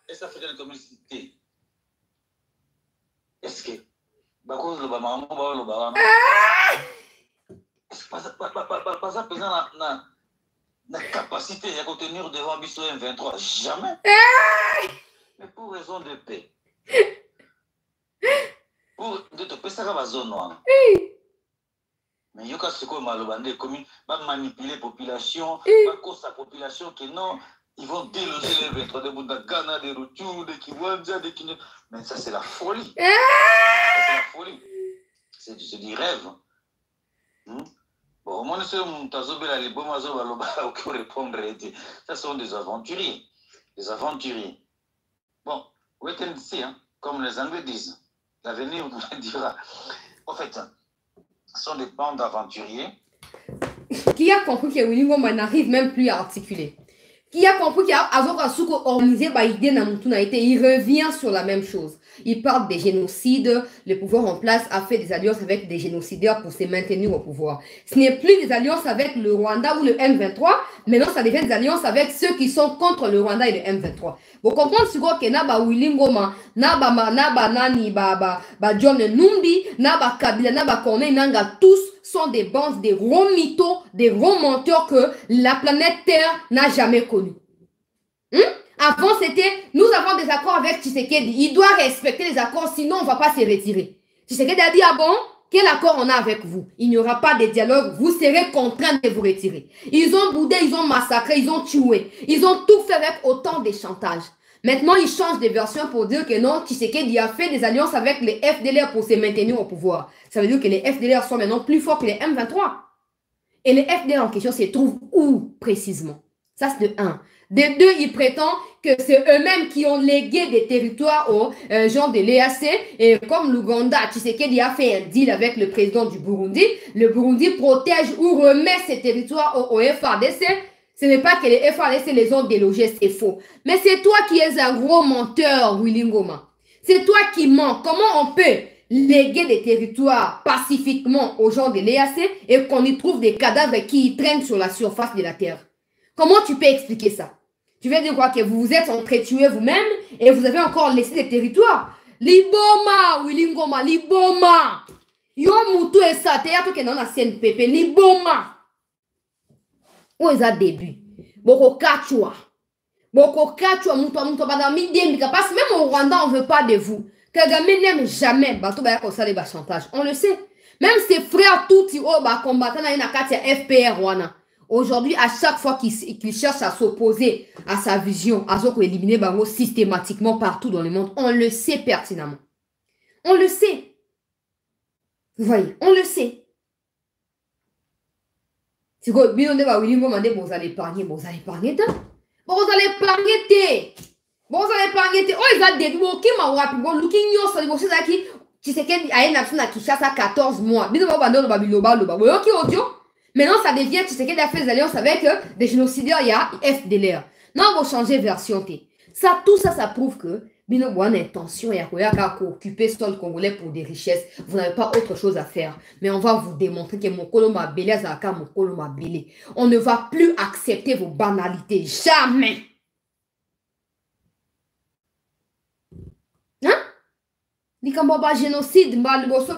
et ça fait de la communauté. Est-ce que, pas ça pesant la capacité de contenir devant Bisso M23, jamais. Mais pour raison de paix, pour de paix, ça va zone noire. Mais il y a ce qu'on m'a demandé, va manipuler la population, va cause la population que non, ils vont déloger les M23 de Boudagana, de Rutu, de Kiwanja, de Kine. Mais ça, c'est la folie. C'est la folie. C'est du rêve. Bon, moi, ça sont des aventuriers. Des aventuriers. Bon, wait and see, hein, comme les Anglais disent. L'avenir vous le dira. En fait, ce sont des bandes d'aventuriers. Qui a compris que Willy Ngoma n'arrive même plus à articuler? Qui a compris qu'il y a organisé il revient sur la même chose. Il parle des génocides. Le pouvoir en place a fait des alliances avec des génocidaires pour se maintenir au pouvoir. Ce n'est plus des alliances avec le Rwanda ou le M23. Maintenant, ça devient des alliances avec ceux qui sont contre le Rwanda et le M23. Vous comprenez ce que Naba Willy Ngoma, Naba Nani, John Numbi, Naba Kabila, Naba Kone, Nanga, tous sont des bandes, des gros mythos, des gros menteurs que la planète Terre n'a jamais connus. Avant, c'était, nous avons des accords avec Tshisekedi. Il doit respecter les accords, sinon on ne va pas se retirer. Tshisekedi a dit, ah bon, quel accord on a avec vous? Il n'y aura pas de dialogue, vous serez contraints de vous retirer. Ils ont boudé, ils ont massacré, ils ont tué. Ils ont tout fait avec autant de chantage. Maintenant, ils changent de version pour dire que non, Tshisekedi a fait des alliances avec les FDLR pour se maintenir au pouvoir. Ça veut dire que les FDLR sont maintenant plus forts que les M23. Et les FDLR en question se trouvent où précisément? Ça, c'est de 1. De 2, ils prétendent que c'est eux-mêmes qui ont légué des territoires aux gens de l'EAC. Et comme l'Ouganda, Tshisekedi a fait un deal avec le président du Burundi, le Burundi protège ou remet ces territoires au FARDC. Ce n'est pas que les FARDC les ont délogés, c'est faux. Mais c'est toi qui es un gros menteur, Willy Ngoma. C'est toi qui mens. Comment on peut léguer des territoires pacifiquement aux gens de l'EAC et qu'on y trouve des cadavres qui traînent sur la surface de la terre. Comment tu peux expliquer ça? Tu veux dire quoi? Que vous vous êtes entretués vous-même et vous avez encore laissé des territoires? Liboma, Wilingoma, Liboma. Yo mutu esa te ya to ke na CNPP, Liboma. Où est-ce début? Boko kachwa. Boko kachwa mutu bana midemika. Parce que même au Rwanda, on ne veut pas de vous. Kagame n'aime jamais bato baya ko sale ba chantage. On le sait. Même ses frères Tutsi oh ba combattant na kati ya FPR wana. Aujourd'hui, à chaque fois qu'il cherche à s'opposer à sa vision, à ce qu'on élimine Bango systématiquement partout dans le monde, on le sait pertinemment. On le sait. Vous voyez, on le sait. C'est quoi, bien on va demander, vous allez épargner, vous allez épargner, vous allez épargner, vous allez épargner, oh, ils ont des mots qui m'ont rappelé, bon, looking your son, vous savez qui, tu sais qu'il y a une nation qui chasse à 14 mois, bien on va demander, ok, audio. Maintenant, ça devient, tu sais qu'il a fait des alliances avec des génocidaires, il y a FDLR. Non, on va changer version. Ça, tout ça, ça prouve que Bino a une intention et à occuper le sol congolais pour des richesses. Vous n'avez pas autre chose à faire. Mais on va vous démontrer que mon colo m'a belé, mon colo m'a belé. On ne va plus accepter vos banalités. Jamais. Hein? Génocide,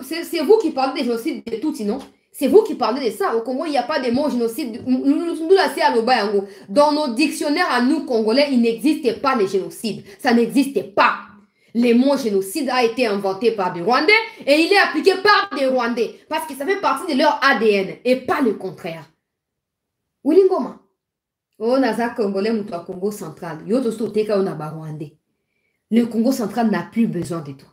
c'est vous qui parlez des génocides de tout, non? C'est vous qui parlez de ça. Au Congo, il n'y a pas de mot génocide. Dans nos dictionnaires à nous, Congolais, il n'existe pas les génocides. Ça n'existe pas. Le mot génocide a été inventé par des Rwandais et il est appliqué par des Rwandais parce que ça fait partie de leur ADN et pas le contraire. Wilingoma. Oh, naza Congolais, moutou Congo central. Yo to teka on a Rwandais. Le Congo central n'a plus besoin de toi.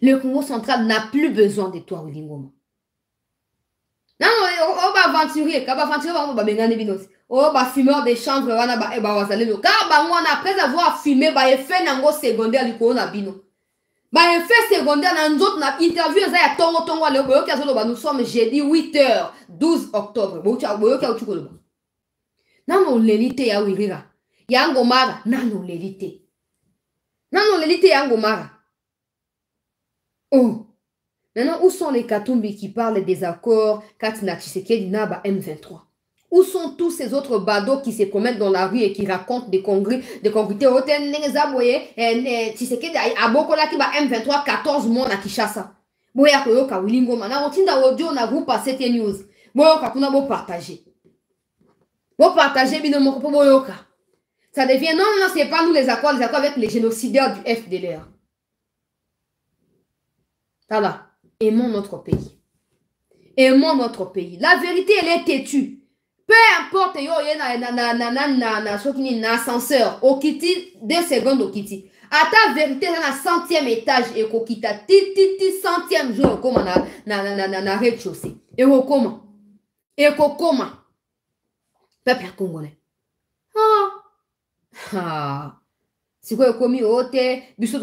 Le Congo central n'a plus besoin de toi, Wilingoma. Non, on va aventurer, on va bengane binos. On va fumeur de chanvre, on va aller car après avoir fumé, effet nango secondaire du corona bino. Effet secondaire dans notre interview, nous sommes jeudi 8h12 octobre. Non, l'élité ya wirira. Yangomara, non, l'élité. Non, l'élité yangomara. Oh. Maintenant, où sont les Katumbi qui parlent des accords Katina Tshisekedi Naba M23? Où sont tous ces autres badauds qui se promènent dans la rue et qui racontent des congruités? Tshisekedi Abokola qui va M23 14 mois na Kishasa. Boya koyoka Wilingo mana otinda audio na groupe à cette news. Boyoka kuna bo partager. Bo partager bino moko po boyoka. Ça devient non, c'est pas nous les accords avec les génocidaires du FDLR. Voilà. Aimons notre pays. Aimons notre pays. La vérité, elle est têtue. Peu importe, yo, na ascenseur, okiti, 2 secondes okiti. À ta vérité, dans la 100e étage, et kokita, ti 100e jour, comme na rez-de-chaussée. Et comment? Peuple congolais. Si vous avez ote, biso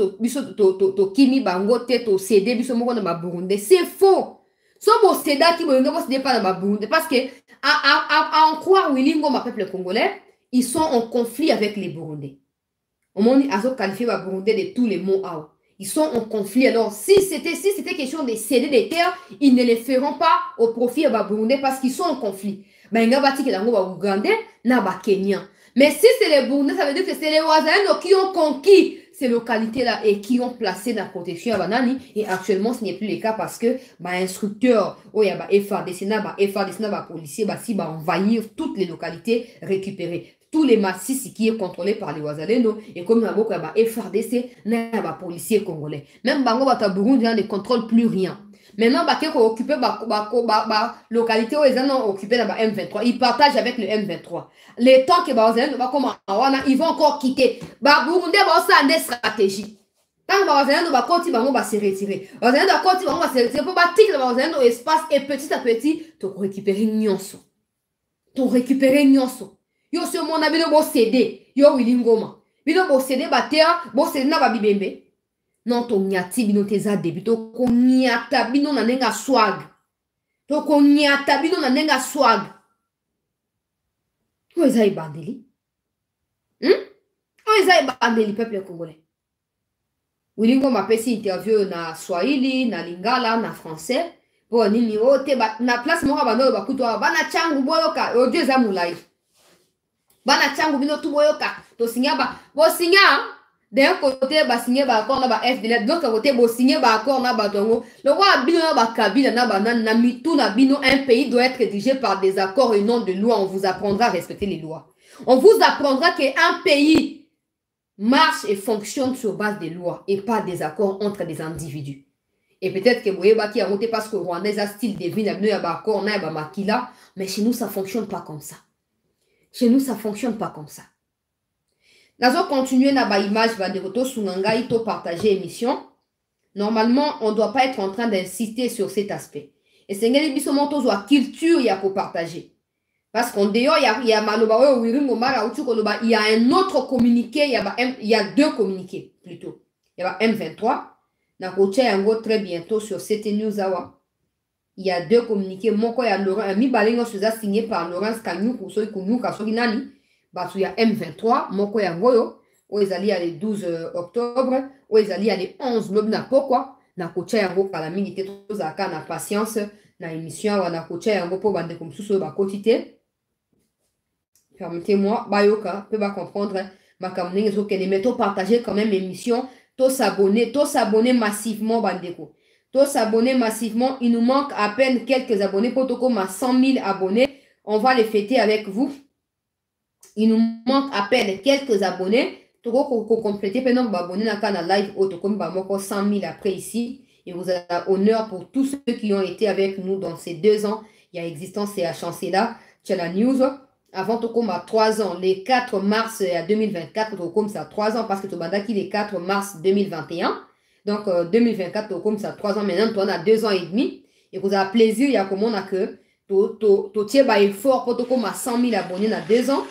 to kimi bango te to cédé biso moko na Burundi. C'est faux. So bo céda ki bo ngo cédé pas na Burundi parce que à en croire Wilingo ma peuple congolais, ils sont en conflit avec les Burundais. On m'a dit azo qualifié ba Burundi de tous les mots out. Ils sont en conflit. Alors si c'était question de céder des terres, ils ne les feront pas au profit de ba Burundais parce qu'ils sont en conflit. Ben nga bati ke dango ba Ougandais na ba Kenya. Mais si c'est les Burundais, ça veut dire que c'est les Ouazans qui ont conquis ces localités-là et qui ont placé la protection à Banani. Et actuellement, ce n'est plus le cas parce que instructeurs, il y a FARDC, policiers, si envahir toutes les localités récupérées. Tous les massifs qui est contrôlé par les Ouazalendo et comme il y a beaucoup de FARDC, il y a policiers congolais. Même Bango Burundi ne contrôle plus rien. Maintenant, ils ont occupé la localité où ils ont occupé la M23. Ils partagent avec le M23. Les temps que ils vont encore quitter. Burundi a une stratégie. Quand ils vont se retirer. Ils vont se retirer pour bâtir l'espace et petit à petit, tu récupérer Nyonso. Tu récupérer Nyonso. Yo sur mon avis de céder. Yo Wilingoma. Bino bo céder terre, bo céder na babibembe. Non, ton nyati bino teza debi, to konyata bino na nenga swag. To konyata bino na nenga swag. Où est-ce que bandeli? Où est-ce que bandeli, peuple congolais? Wilingo mapesi interview na Swahili, na Lingala, na français. Pour nini ote na place moko bando bakutwa bana changu boyoka audio za mulai. Bana changu bino tu boyoka to signer bo signer d'un côté ba signer ba accord na ba FDL de l'autre côté bo signer ba accord na ba tongo. Le roi bino na ba kabila na ba na mitu na bino. Un pays doit être dirigé par des accords et non de lois. On vous apprendra à respecter les lois. On vous apprendra qu'un pays marche et fonctionne sur base des lois et pas des accords entre des individus. Et peut-être que vous voyez qui a monté parce que le Rwandais a style de vie, il y a accord, il y a makila, mais chez nous ça fonctionne pas comme ça. Chez nous ça fonctionne pas comme ça. Nous allons continuer na ba image ba de retour sunanga ito partager émission. Normalement, on doit pas être en train d'insister sur cet aspect. Et c'est ngeli biso monto zo culture ya ko partager. Parce qu'on dehors il y a maloba wiringo mara utu koloba, il y a un autre communiqué, il y a deux communiqués plutôt. Il y a M23 na kocha yango très bientôt sur CT News Awa. Il y a deux communiqués. Moko ya Laurent, mi balengo seza signé par Laurence Kanyuku, so ikunuka so nani. Basu ya M23, moko yango yo. O ezali ya le 12 octobre, o ezali ya le 11 lob na pokwa. Na kocha yango kala mingi te tozaka na patience na émission wa na kocha yango po bande comme suso ba kotite. Permettez-moi, bayoka, peut pas comprendre ma kamuningi so kene meto partager quand même émission. Tous s'abonner massivement, bandeko. Tous s'abonner massivement. Il nous manque à peine quelques abonnés. Pour à 100 000 abonnés, on va les fêter avec vous. Il nous manque à peine quelques abonnés. Pour compléter, pendant que vous abonnez dans le canal live, autocom, 100 000 après ici. Et vous avez honneur pour tous ceux qui ont été avec nous dans ces 2 ans. Il y a existence et à chancer là. C'est la news. Avant Tokom à 3 ans, les 4 mars 2024, Tokom ça 3 ans parce que Tobandaki les 4 mars 2021. Donc 2024, Tokom ça 3 ans maintenant, toi on a 2 ans et demi. Et vous avez plaisir, il y a comme on a que Totier ba effort pour Tokom à 100 000 abonnés dans 2 ans.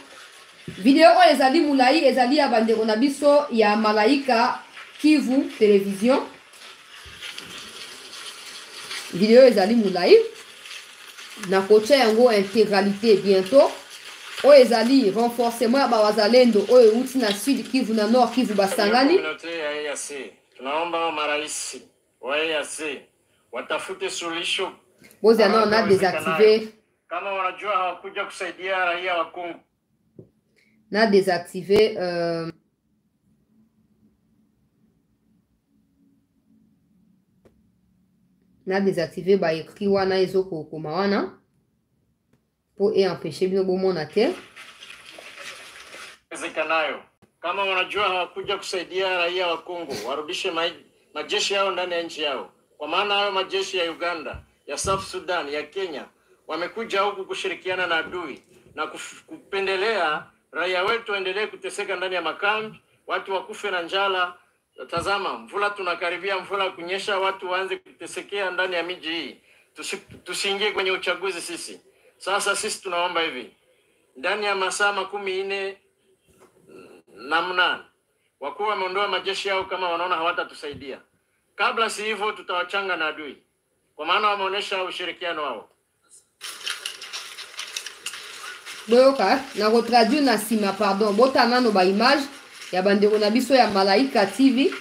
Vidéo les ali Moulaï, les ali à Banderonabiso, il y a Malaika Kivu Télévision. Vidéo les ali Moulaï. Na coach yango intégralité bientôt. O ezali renforcement ba wazalendo o euti na sud Kivu na nord Kivu basangani. Tunaomba maraisi wa EAC watafute suluhisho. Bozi ana on a désactivé. Kama wanajua hawakuja kusaidia raia wa Kongo. Na désactivé na désactivé ba écrit wana ezoko koma wana. Pour empêcher bien bon mon terre. Kama wanajua hawakuja kusaidia raia wa Kongo, warudishe majeshi yao ndani ya nchi yao. Kwa maana hayo majeshi ya Uganda, ya South Sudan, ya Kenya wamekuja huku kushirikiana na adui na kupendelea raia wetu waendelee kuteseka ndani ya makambi, watu wakufe na njala. Tazama, mvula tunakaribia, mvula kunyesha, watu waanze kutesekea ndani ya miji hii. Tusiingie kwenye uchaguzi sisi. Sasa sisi tunaomba hivi, ndani ya masaa 14 na 8 wakuu wameondoa majeshi yao kama wanaona hawatatusaidia. Kabla si hivyo tutawachanga na adui, kwa maana wameonyesha ushirikiano wao. Boyoka na retraduire na sima pardon botana no ba image ya bandeko na biso ya Malaika TV.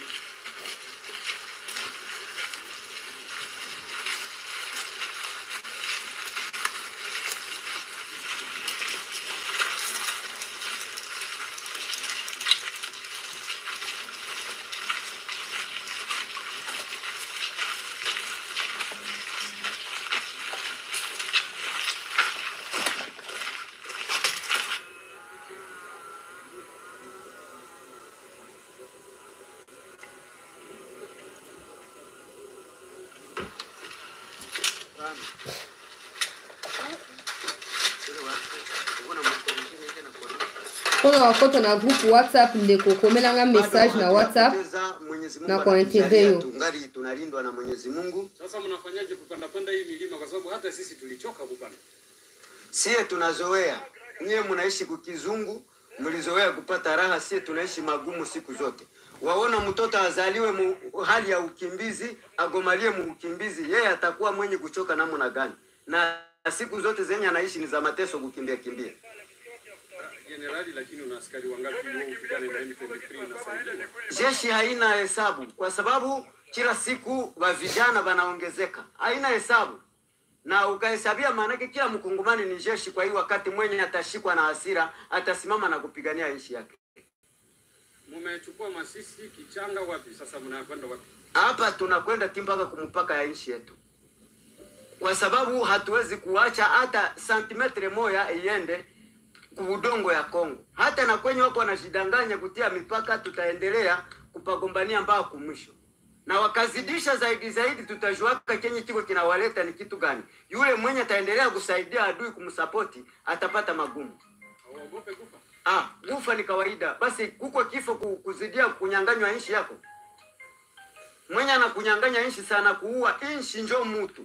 Koto na group WhatsApp ndeko komelanga message na WhatsApp na kwa interview tungali tunalindwa na Mwenyezi Mungu. Sasa mnafanyaje kupanda hii milima kwa sababu hata sisi tulichoka kupanda? Sie tunazoea. Nyie mnaishi kukizungu, mlizoea kupata raha, sie tunaishi magumu siku zote. Waona mtoto azaliwe hali ya ukimbizi, agomalie ukimbizi, yeye atakuwa mwenye kuchoka namna gani? Na siku zote zenye anaishi ni za mateso kukimbia kimbia. generali, lakini una askari wangapi wao upigane na M23 unasaidia? Jeshi haina hesabu kwa sababu kila siku wa vijana wanaongezeka. Haina hesabu. Na ukahesabia maanake kila mkongomani ni jeshi, kwa hiyo wakati mwenye atashikwa na hasira atasimama na kupigania nchi yake. Mmechukua Masisi, Kichanga, wapi sasa mnakwenda wapi? Hapa tunakwenda mpaka kumpaka ya nchi yetu. Kwa sababu hatuwezi kuacha hata santimetre moja iende udongo ya Kongo. Hata na kwenye wako wanajidanganya kutia mipaka, tutaendelea kupagombania mpaka kumwisho. Na wakazidisha zaidi tutajuaka kenye kiko kinawaleta ni kitu gani. Yule mwenye ataendelea kusaidia adui kumsapoti atapata magumu. Hawaogope kufa? Kufa ni kawaida. Basi kuko kifo kuzidia kunyanganywa nchi yako. Mwenye anakunyanganya nchi sana kuua nchi njoo mtu.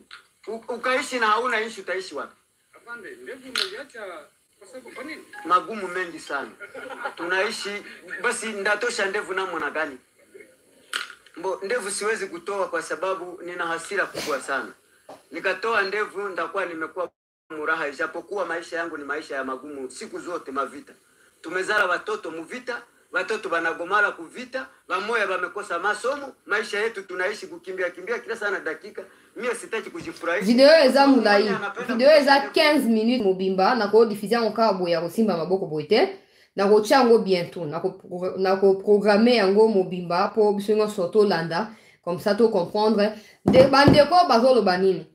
Ukaishi na hauna nchi utaishi wapi? Afande, ndevu umeliacha kwa sababu kwa nini? Magumu mengi sana. Tunaishi basi ndatosha ndevu namna gani? Ndevu siwezi kutoa kwa sababu nina hasira kubwa sana. Nikatoa ndevu nitakuwa nimekuwa muraha, ijapokuwa maisha yangu ni maisha ya magumu siku zote mavita. Tumezala watoto muvita, watoto banagomala kuvita, wamoya wamekosa masomo, maisha yetu tunaishi kukimbia kila sana dakika. Mimi sitaki kujifurahisha. Video eza mulai. Video eza 15 minutes mobimba na ko diffuser encore boya kosimba maboko boite. Na ko chango bientôt na ko programmer yango mobimba pour biso soto landa comme ça to comprendre de bandeko bazolo banini.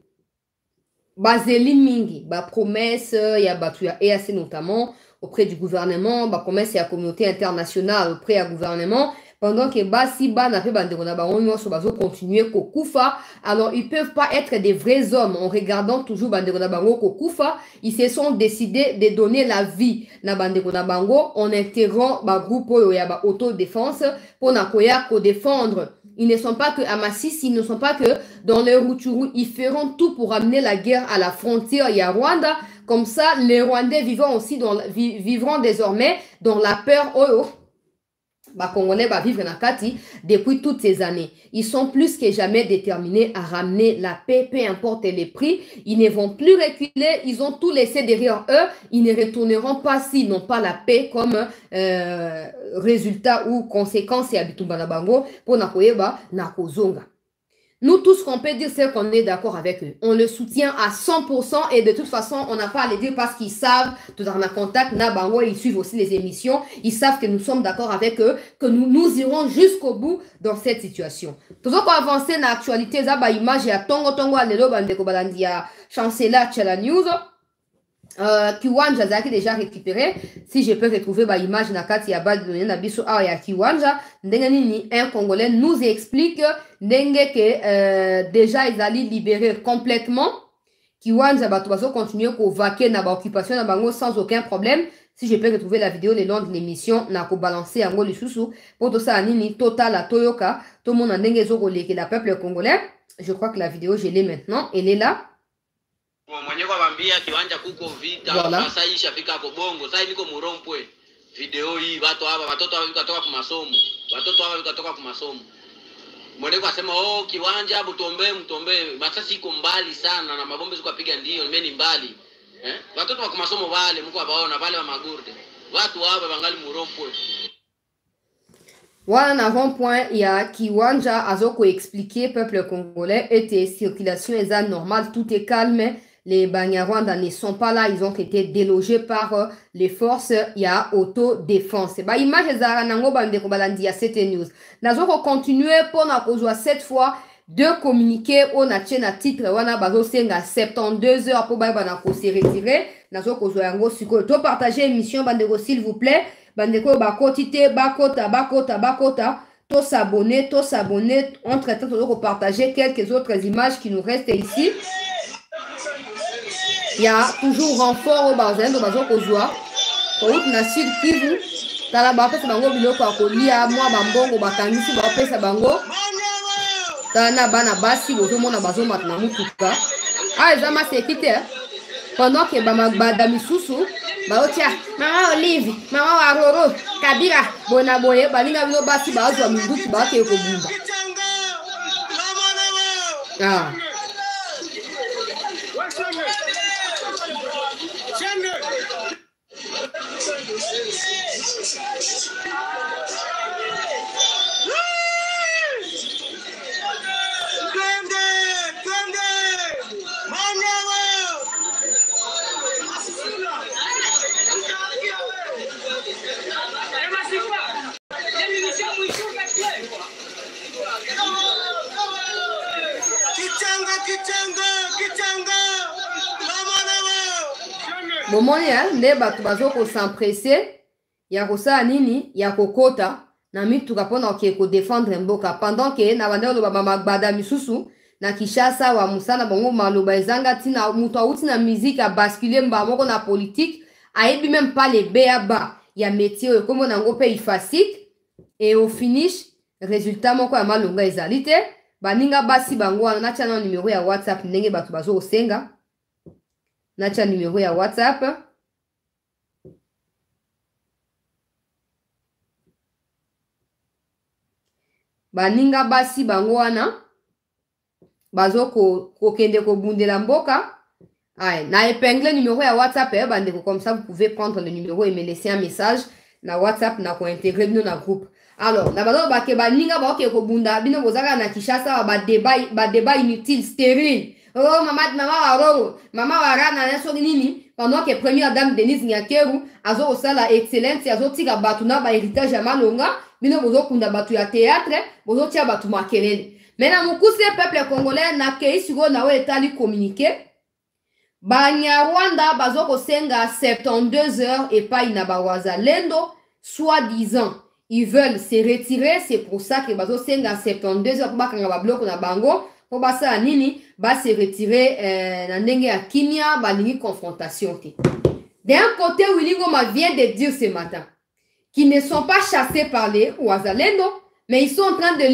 Bazeli mingi ba promesse ya batu ya EAC notamment auprès du gouvernement, ba promesse ya communauté internationale auprès du gouvernement, pendant que basi bana pe bandeko na bango nyonso bazo continuer kokufa. Alors ils peuvent pas être des vrais hommes en regardant toujours bandeko na bango kokufa. Ils se sont décidés de donner la vie na bandeko na bango en intégrant ba groupe oyo ya ba autodéfense pour na koya ko défendre. Ils ne sont pas que à Masisi, ils ne sont pas que dans le Rutshuru. Ils feront tout pour amener la guerre à la frontière ya Rwanda. Comme ça, les Rwandais vivront désormais dans la peur. Congolais va vivre na kati depuis toutes ces années. Ils sont plus que jamais déterminés à ramener la paix, peu importe les prix. Ils ne vont plus reculer. Ils ont tout laissé derrière eux. Ils ne retourneront pas s'ils n'ont pas la paix comme résultat ou conséquence et Bitumba na bango pour nakoyeba nakozonga. Nous tous, qu'on peut dire, c'est qu'on est d'accord avec eux. On le soutient à 100% et de toute façon, on n'a pas à les dire parce qu'ils savent, tout en contact, Nabango, ils suivent aussi les émissions. Ils savent que nous sommes d'accord avec eux, que nous irons jusqu'au bout dans cette situation. Toujours pour avancer dans l'actualité, ça va image ya Tongo Alelo Bandeko Balandi ya chancelier Tchala News. Kiwanja zaki déjà récupéré. Si je peux retrouver ba image na kati ya bad na biso ya Kiwanja, ndenge nini un Congolais nous explique ndenge que déjà ils allaient libérer complètement Kiwanja, bato bazo continuer ko vaquer na ba occupation na bango sans aucun problème. Si je peux retrouver la vidéo le long de l'émission, na ko balancer yango lisusu pour tout ça nini total à Toyoka, tout le monde a ndenge zo ko leke la peuple congolais. Je crois que la vidéo je l'ai maintenant, elle est là. Mwenye kwa bambia Kiwanja kuko vita, sasa hii shafika hapo Bongo, sasa niko Murompwe. Video hii watu hapa watoto hapa kutoka kwa masomo. Watoto hapa kutoka kwa masomo. Mwenye kwa sema Kiwanja mtombe, masasi iko mbali sana na mabombe ziko piga ndio, mimi mbali. Watoto wa masomo wale mko abaona wale wa magurde. Watu hapa bangali Murompwe. Voilà, na rond-point, il y a Kiwanja, Azoko expliqué, peuple congolais, était circulation est normale, tout est calme. Les Banyarwanda ne sont pas là, ils ont été délogés par les forces, il y a autodéfense. Bah, image zara nango bandeko balandi à cette news. Nazoko continuer pour na kozwa cette fois de communiquer au na titre wana bazo senga 72 heures pour ba na ko se retirer. Nazoko kozwa yango siko to partager émission bandeko s'il vous plaît. Bandeko bakotite bakota. To s'abonner. Entre temps, on va partager quelques autres images qui nous restent ici. Il y a toujours renfort au Bazen, au Bazo Kozwa. Au Nassir Kivu. Tala Bapé Sabango Biloko Akolia, moi Bambongo Batangisi Bapé Sabango. Tana Bana Basi, Bozo Mona Bazo Matnamutuka. Ah, Zama c'est quitté. Pendant que Bamagba Misusu. Baotia, Mama Olive, Mama Aroro, Kabira, Bonaboye, Balinga Bilo Basi Bazo Minduki Bake Kobumba. Ah. Bomoni ya nde bato bazoko s'empresser ya kosa nini ya kokota na mituka pona ko défendre mboka pendant que na bande lo mama gbada misusu na Kishasa wa musana bongo maloba ezanga tina muto auti na musique a basculer mba moko na politique ayebi même pas les béaba ya métier comme na ngo pe ifasik et au finish résultat moko ya malonga ezali te baninga basi bango wana na tia na numéro ya WhatsApp ndenge bato bazo osenga na tia numéro ya WhatsApp baninga basi bango wana bazo kokende ko bundela mboka. Aïe, na épingle numéro ya WhatsApp bandeko, comme ça vous pouvez prendre le numéro et me laisser un message na WhatsApp na ko intégrer dans na groupe. Alors na bazo ba ke baninga ba ko bunda bino bozaka na Kishasa ba débat inutile stérile. Oh mama warana na so nini pendant que première dame Denise Nyakeru azo osala excellence azo tika batu na ba héritage ya malonga bino bozo kunda batu ya théâtre bozo tia batu makelele. Maintenant mukuse peuple congolais na kei siko na we etali communiquer Banyarwanda bazoko senga 72 heures et pas inabawaza lendo soi-disant ils veulent se retirer, c'est pour ça que bazo senga 72 heures pour bakanga ba bloc na bango pour basa nini ba se retirer na ndenge ya kimia ba lingi confrontation te. D'un côté Willy Ngoma vient de dire ce matin qu'ils ne sont pas chassés par les Ouazalendo, mais ils sont en train de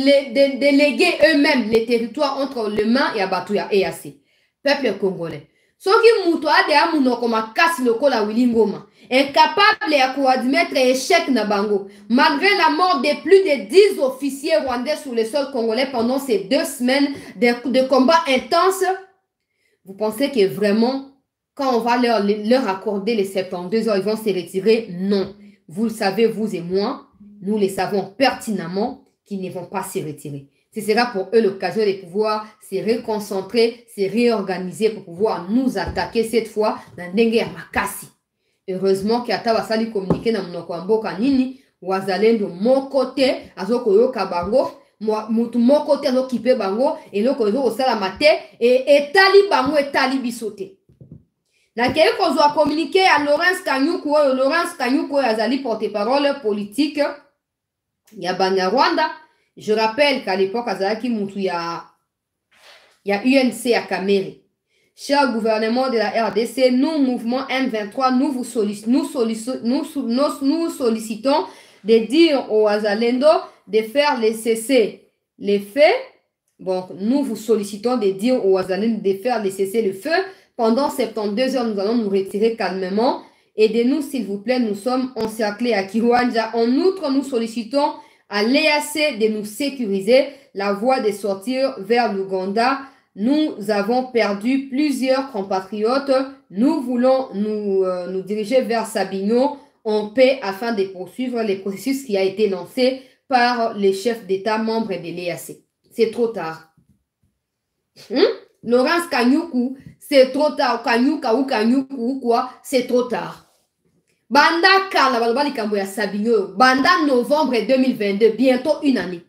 léguer eux-mêmes les territoires entre le Mans et Abatuya et Assez. Peuple congolais. Soki muto ade amunoko makasi lokola Willy Ngoma, incapable ya admettre échec na bango, malgré la mort de plus de 10 officiers rwandais sur le sol congolais pendant ces 2 semaines de combats intenses, vous pensez que vraiment, quand on va leur accorder les 72 heures, ils vont se retirer? Non. Vous le savez, vous et moi, nous le savons pertinemment qu'ils ne vont pas se retirer. Ce sera pour eux l'occasion de pouvoir se reconcentrer, se réorganiser pour pouvoir nous attaquer cette fois dans Ndenge ya Makasi. Heureusement qu'Ata Wasali communiqué dans mon mboka nini, Wazalendo mon côté, azoko yoka bango, mutu mon côté azokipe bango, et loko yoka osala mate, et tali bango et tali bisote. Na keye kozwa communiqué à Laurence Kanyuku azali porte-parole politique ya Banyarwanda. Je rappelle qu'à l'époque, il y a UNC à Kamere. Cher gouvernement de la RDC, nous, mouvement M23, nous sollicitons de dire aux Azalendo de faire les cesser les faits. Donc, nous vous sollicitons de dire aux Azalendo de faire les cesser le feu. Pendant 72 heures, nous allons nous retirer calmement. Aidez-nous, s'il vous plaît, nous sommes encerclés à Kiwanja. En outre, nous sollicitons à l'EAC de nous sécuriser la voie de sortir vers l'Ouganda. Nous avons perdu plusieurs compatriotes. Nous voulons nous diriger vers Sabino en paix afin de poursuivre les processus qui a été lancé par les chefs d'État membres de l'EAC. C'est trop tard. Laurence Kanyuku, c'est trop tard. Kanyuku, quoi, c'est trop tard. Banda Karla Balobali Kamboya Sabino, Banda novembre 2022, bientôt une année.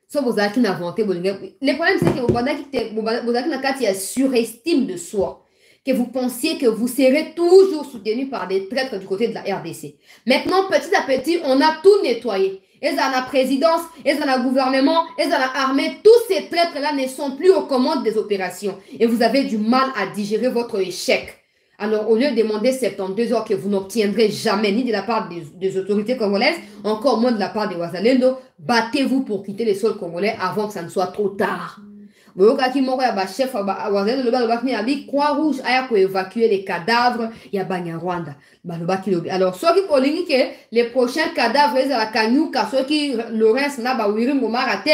Ça vous avez inventé. Le problème c'est que vous avez surestime de soi. Que vous pensiez que vous serez toujours soutenu par des traîtres du côté de la RDC. Maintenant, petit à petit, on a tout nettoyé. Et dans la présidence, et dans le gouvernement, et dans l'armée, tous ces traîtres-là ne sont plus aux commandes des opérations. Et vous avez du mal à digérer votre échec. Alors, au lieu de demander 72 heures que vous n'obtiendrez jamais, ni de la part des autorités congolaises, encore moins de la part des Wazalendo, battez-vous pour quitter les sols congolais avant que ça ne soit trop tard. Chef Croix-Rouge a évacué les cadavres ya Banyarwanda. Alors, ceux qui ont que les prochains cadavres à la Kanyuka, ceux qui Laurence Naba Wirim Gomarate,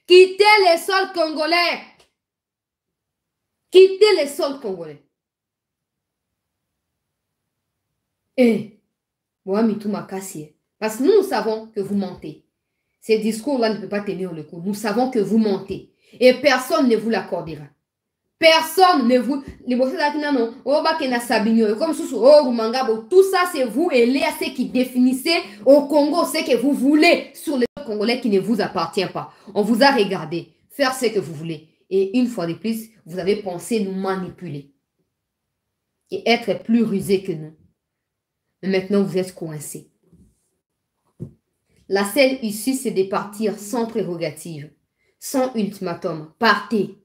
quittez les sols congolais. Quittez les sols congolais. Et, parce que nous savons que vous mentez. Ces discours-là ne peuvent pas tenir le coup. Nous savons que vous mentez. Et personne ne vous l'accordera. Personne ne vous... Tout ça, c'est vous et l'EAC qui définissez au Congo ce que vous voulez sur les Congolais qui ne vous appartient pas. On vous a regardé faire ce que vous voulez. Et une fois de plus, vous avez pensé nous manipuler et être plus rusé que nous. Mais maintenant, vous êtes coincés. La seule issue, c'est de partir sans prérogative, sans ultimatum. Partez.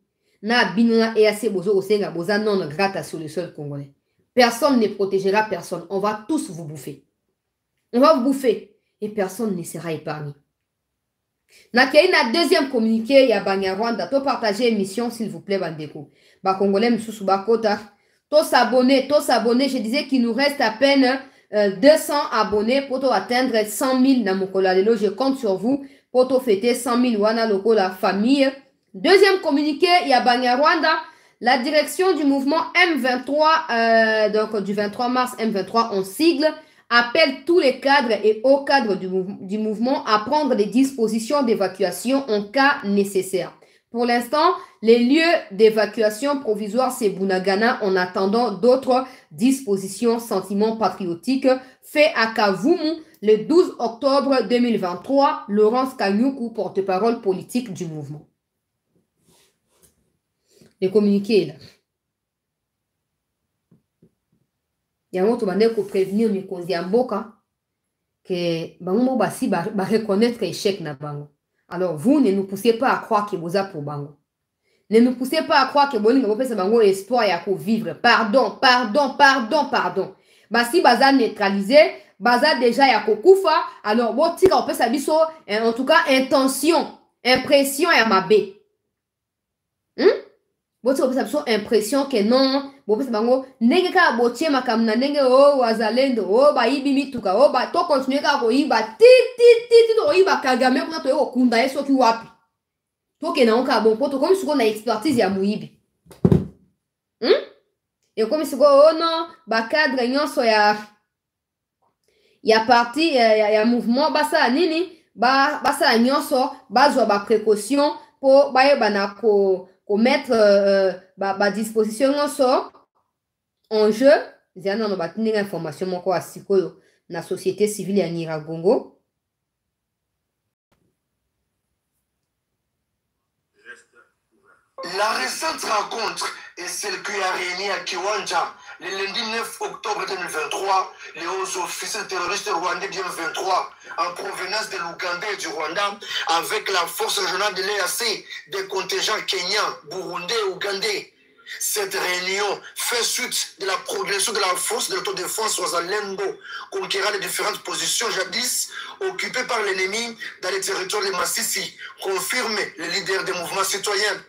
Na binona et assez bozo osenga boza non grata sur le sol congolais. Personne ne protégera personne. On va tous vous bouffer. On va vous bouffer. Et personne ne sera épargné. Na deuxième communiqué, il y a Banyarwanda. To partager émission, s'il vous plaît, Bandeko. Ba Congolais, Moussou Bakota. To s'abonner. Je disais qu'il nous reste à peine 200 abonnés pour atteindre 100 000 dans mon colalelo. Je compte sur vous pour fêter 100 000 wana loko la famille. Deuxième communiqué, il y a Banyarwanda. La direction du mouvement M23, donc du 23 mars M23 en sigle, appelle tous les cadres et hauts cadres du mouvement à prendre des dispositions d'évacuation en cas nécessaire. Pour l'instant, les lieux d'évacuation provisoire, c'est Bunagana, en attendant d'autres dispositions, sentiments patriotiques, fait à Kavumu le 12 octobre 2023, Laurence Kanyuku, porte-parole politique du mouvement. Les communiqués là. Il y a un autre manière pour prévenir mes causes d'Amboka que bango basi ba reconnaître échec na bango. Alors vous ne nous poussez pas à croire que vous êtes pour bango. Ne nous poussez pas à croire que bolinga bopesa bango espoir ya ko vivre. Pardon. Basi baza neutralisé, baza déjà ya ko kufa. Alors botika opesa biso en tout cas intention, impression ya mabe. Bote opesa impression que non, bopesa bango ndenge ka botie makamna ndenge wazalendo bayibi mituka ba to continuer ka ko yiba ti to yiba Kagame kuna to yo kunda yeso ki wapi to ke na onka bon poto comme suko na expertise ya muyibi et comme suko non ba cadre nyonso ya parti ya mouvement basa nini basa nyonso bazwa ba précaution pour bayeba na ko mettre disposition en jeu. Il y a une information na société civile à Nyiragongo. La récente rencontre est celle qui a réuni à Kiwanja le lundi 9 octobre 2023 les 11 officiers terroristes rwandais du M23 en provenance de l'Ouganda et du Rwanda avec la force régionale de l'EAC des contingents kenyans, burundais et ougandais. Cette réunion fait suite de la progression de la force de l'autodéfense Wazalendo conquérant les différentes positions jadis occupées par l'ennemi dans les territoires de Massissi, confirme le leader des mouvements citoyens.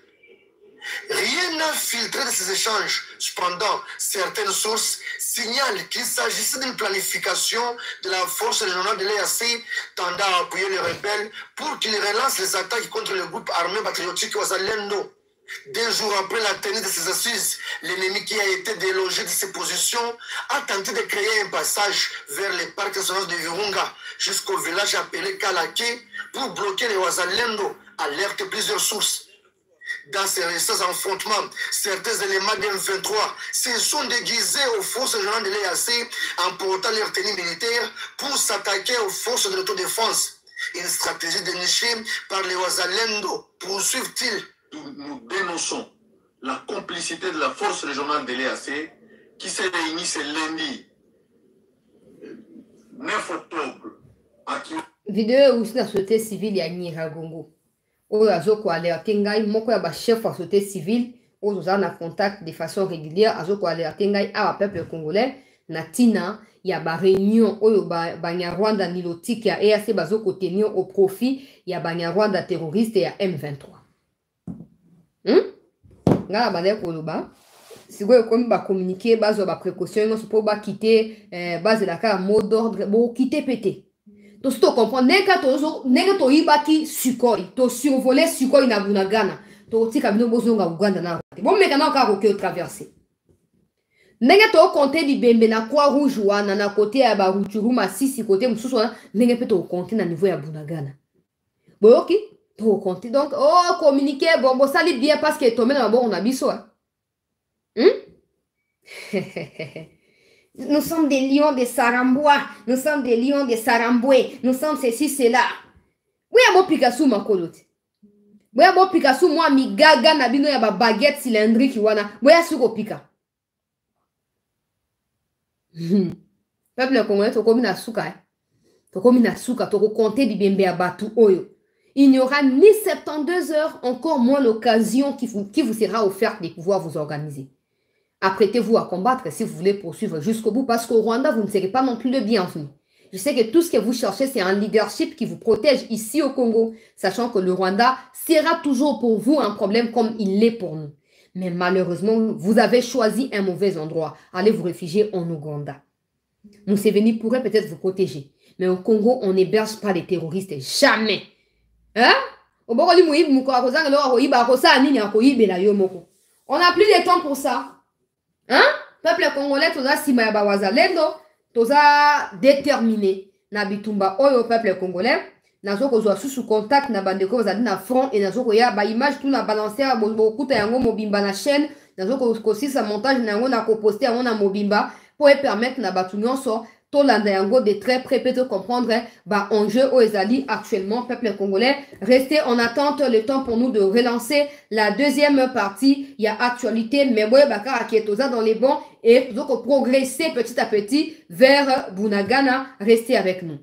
Rien n'a filtré de ces échanges. Cependant, certaines sources signalent qu'il s'agissait d'une planification de la force régionale de l'EAC tendant à appuyer les rebelles pour qu'ils relancent les attaques contre le groupe armé patriotique Wazalendo. 2 jours après la tenue de ces assises, l'ennemi qui a été délogé de ses positions a tenté de créer un passage vers les parcs nationaux de Virunga jusqu'au village appelé Kalake pour bloquer les Wazalendo, alertent plusieurs sources. Dans ces récents affrontements, certains éléments de M23 se sont déguisés aux forces régionales de l'EAC en portant leur tenue militaire pour s'attaquer aux forces de l'autodéfense. Une stratégie dénichée par les Wazalendo, poursuivent-ils. Nous dénonçons la complicité de la force régionale de l'EAC qui s'est réunie ce lundi 9 octobre à Kiwanja. Vidéo aussi la société civile ya Nyiragongo. Oyo azoko alerter ngai moko ya ba chef de société civile oyo na contact de façon régulière azoko alerter ngai à peuple congolais na tina ya ba réunion oyo Banyarwanda nilotique ya EAC bazoko tenir au profit ya Banyarwanda terroriste ya M23. Nga ba le koloba sikoyo komi ba communiquer bazwa ba précaution nyonso po ba quitter base la ka mot d'ordre bo quitter pété. To sto comprendre nega to ibaki Sukhoi to survoler Sukhoi na Bunagana to tika bino bozonga Uganda na bon meka na ka ko traverser nega to compter di bembe na Croix Rouge wana na côté ya ba Rutshuru Masisi côté mususu wana nega pe to compter na niveau ya Bunagana boyoki to compter donc communiquer bon sali bien parce que tomé na bon on a biso Nous sommes des lions de Sarambois. Nous sommes des lions de Saramboué. Nous sommes ceci, cela. Oui, à mon Picasso, ma colote. Boya bo pika sous moi mi gaga na bino ya ba baguette cylindrique wana. Boya suko pika. Peuple congolais toko mina suka. Toko mina suka toko compter bibembe ya batu oyo. Il n'y aura ni 72 heures, encore moins l'occasion qui vous sera offerte de pouvoir vous organiser. Apprêtez-vous à combattre si vous voulez poursuivre jusqu'au bout, parce qu'au Rwanda, vous ne serez pas non plus le bienvenu. Je sais que tout ce que vous cherchez, c'est un leadership qui vous protège ici au Congo, sachant que le Rwanda sera toujours pour vous un problème comme il l'est pour nous. Mais malheureusement, vous avez choisi un mauvais endroit. Allez vous réfugier en Ouganda. Museveni pourrait peut-être vous protéger. Mais au Congo, on n'héberge pas les terroristes. Jamais. Hein? On n'a plus de temps pour ça. Hein? Peuple congolais, toza sima ya bawazalendo, toza déterminé. Na bitumba oyo peuple congolais, nazo kozwa sous contact na bandeko bazali na front et nazo koya ba image tout na balancer bokuta yango mobimba na chaîne, nazo kosisa montage na yango na ko poster yango na mobimba pour permettre na batu nyonso Tolanda yango de très près peut comprendre bah enjeu au ezali actuellement peuple congolais. Restez en attente le temps pour nous de relancer la deuxième partie. Il y a actualité mais ouais bakara qui est dans les bons et donc progresser petit à petit vers Bunagana. Restez avec nous.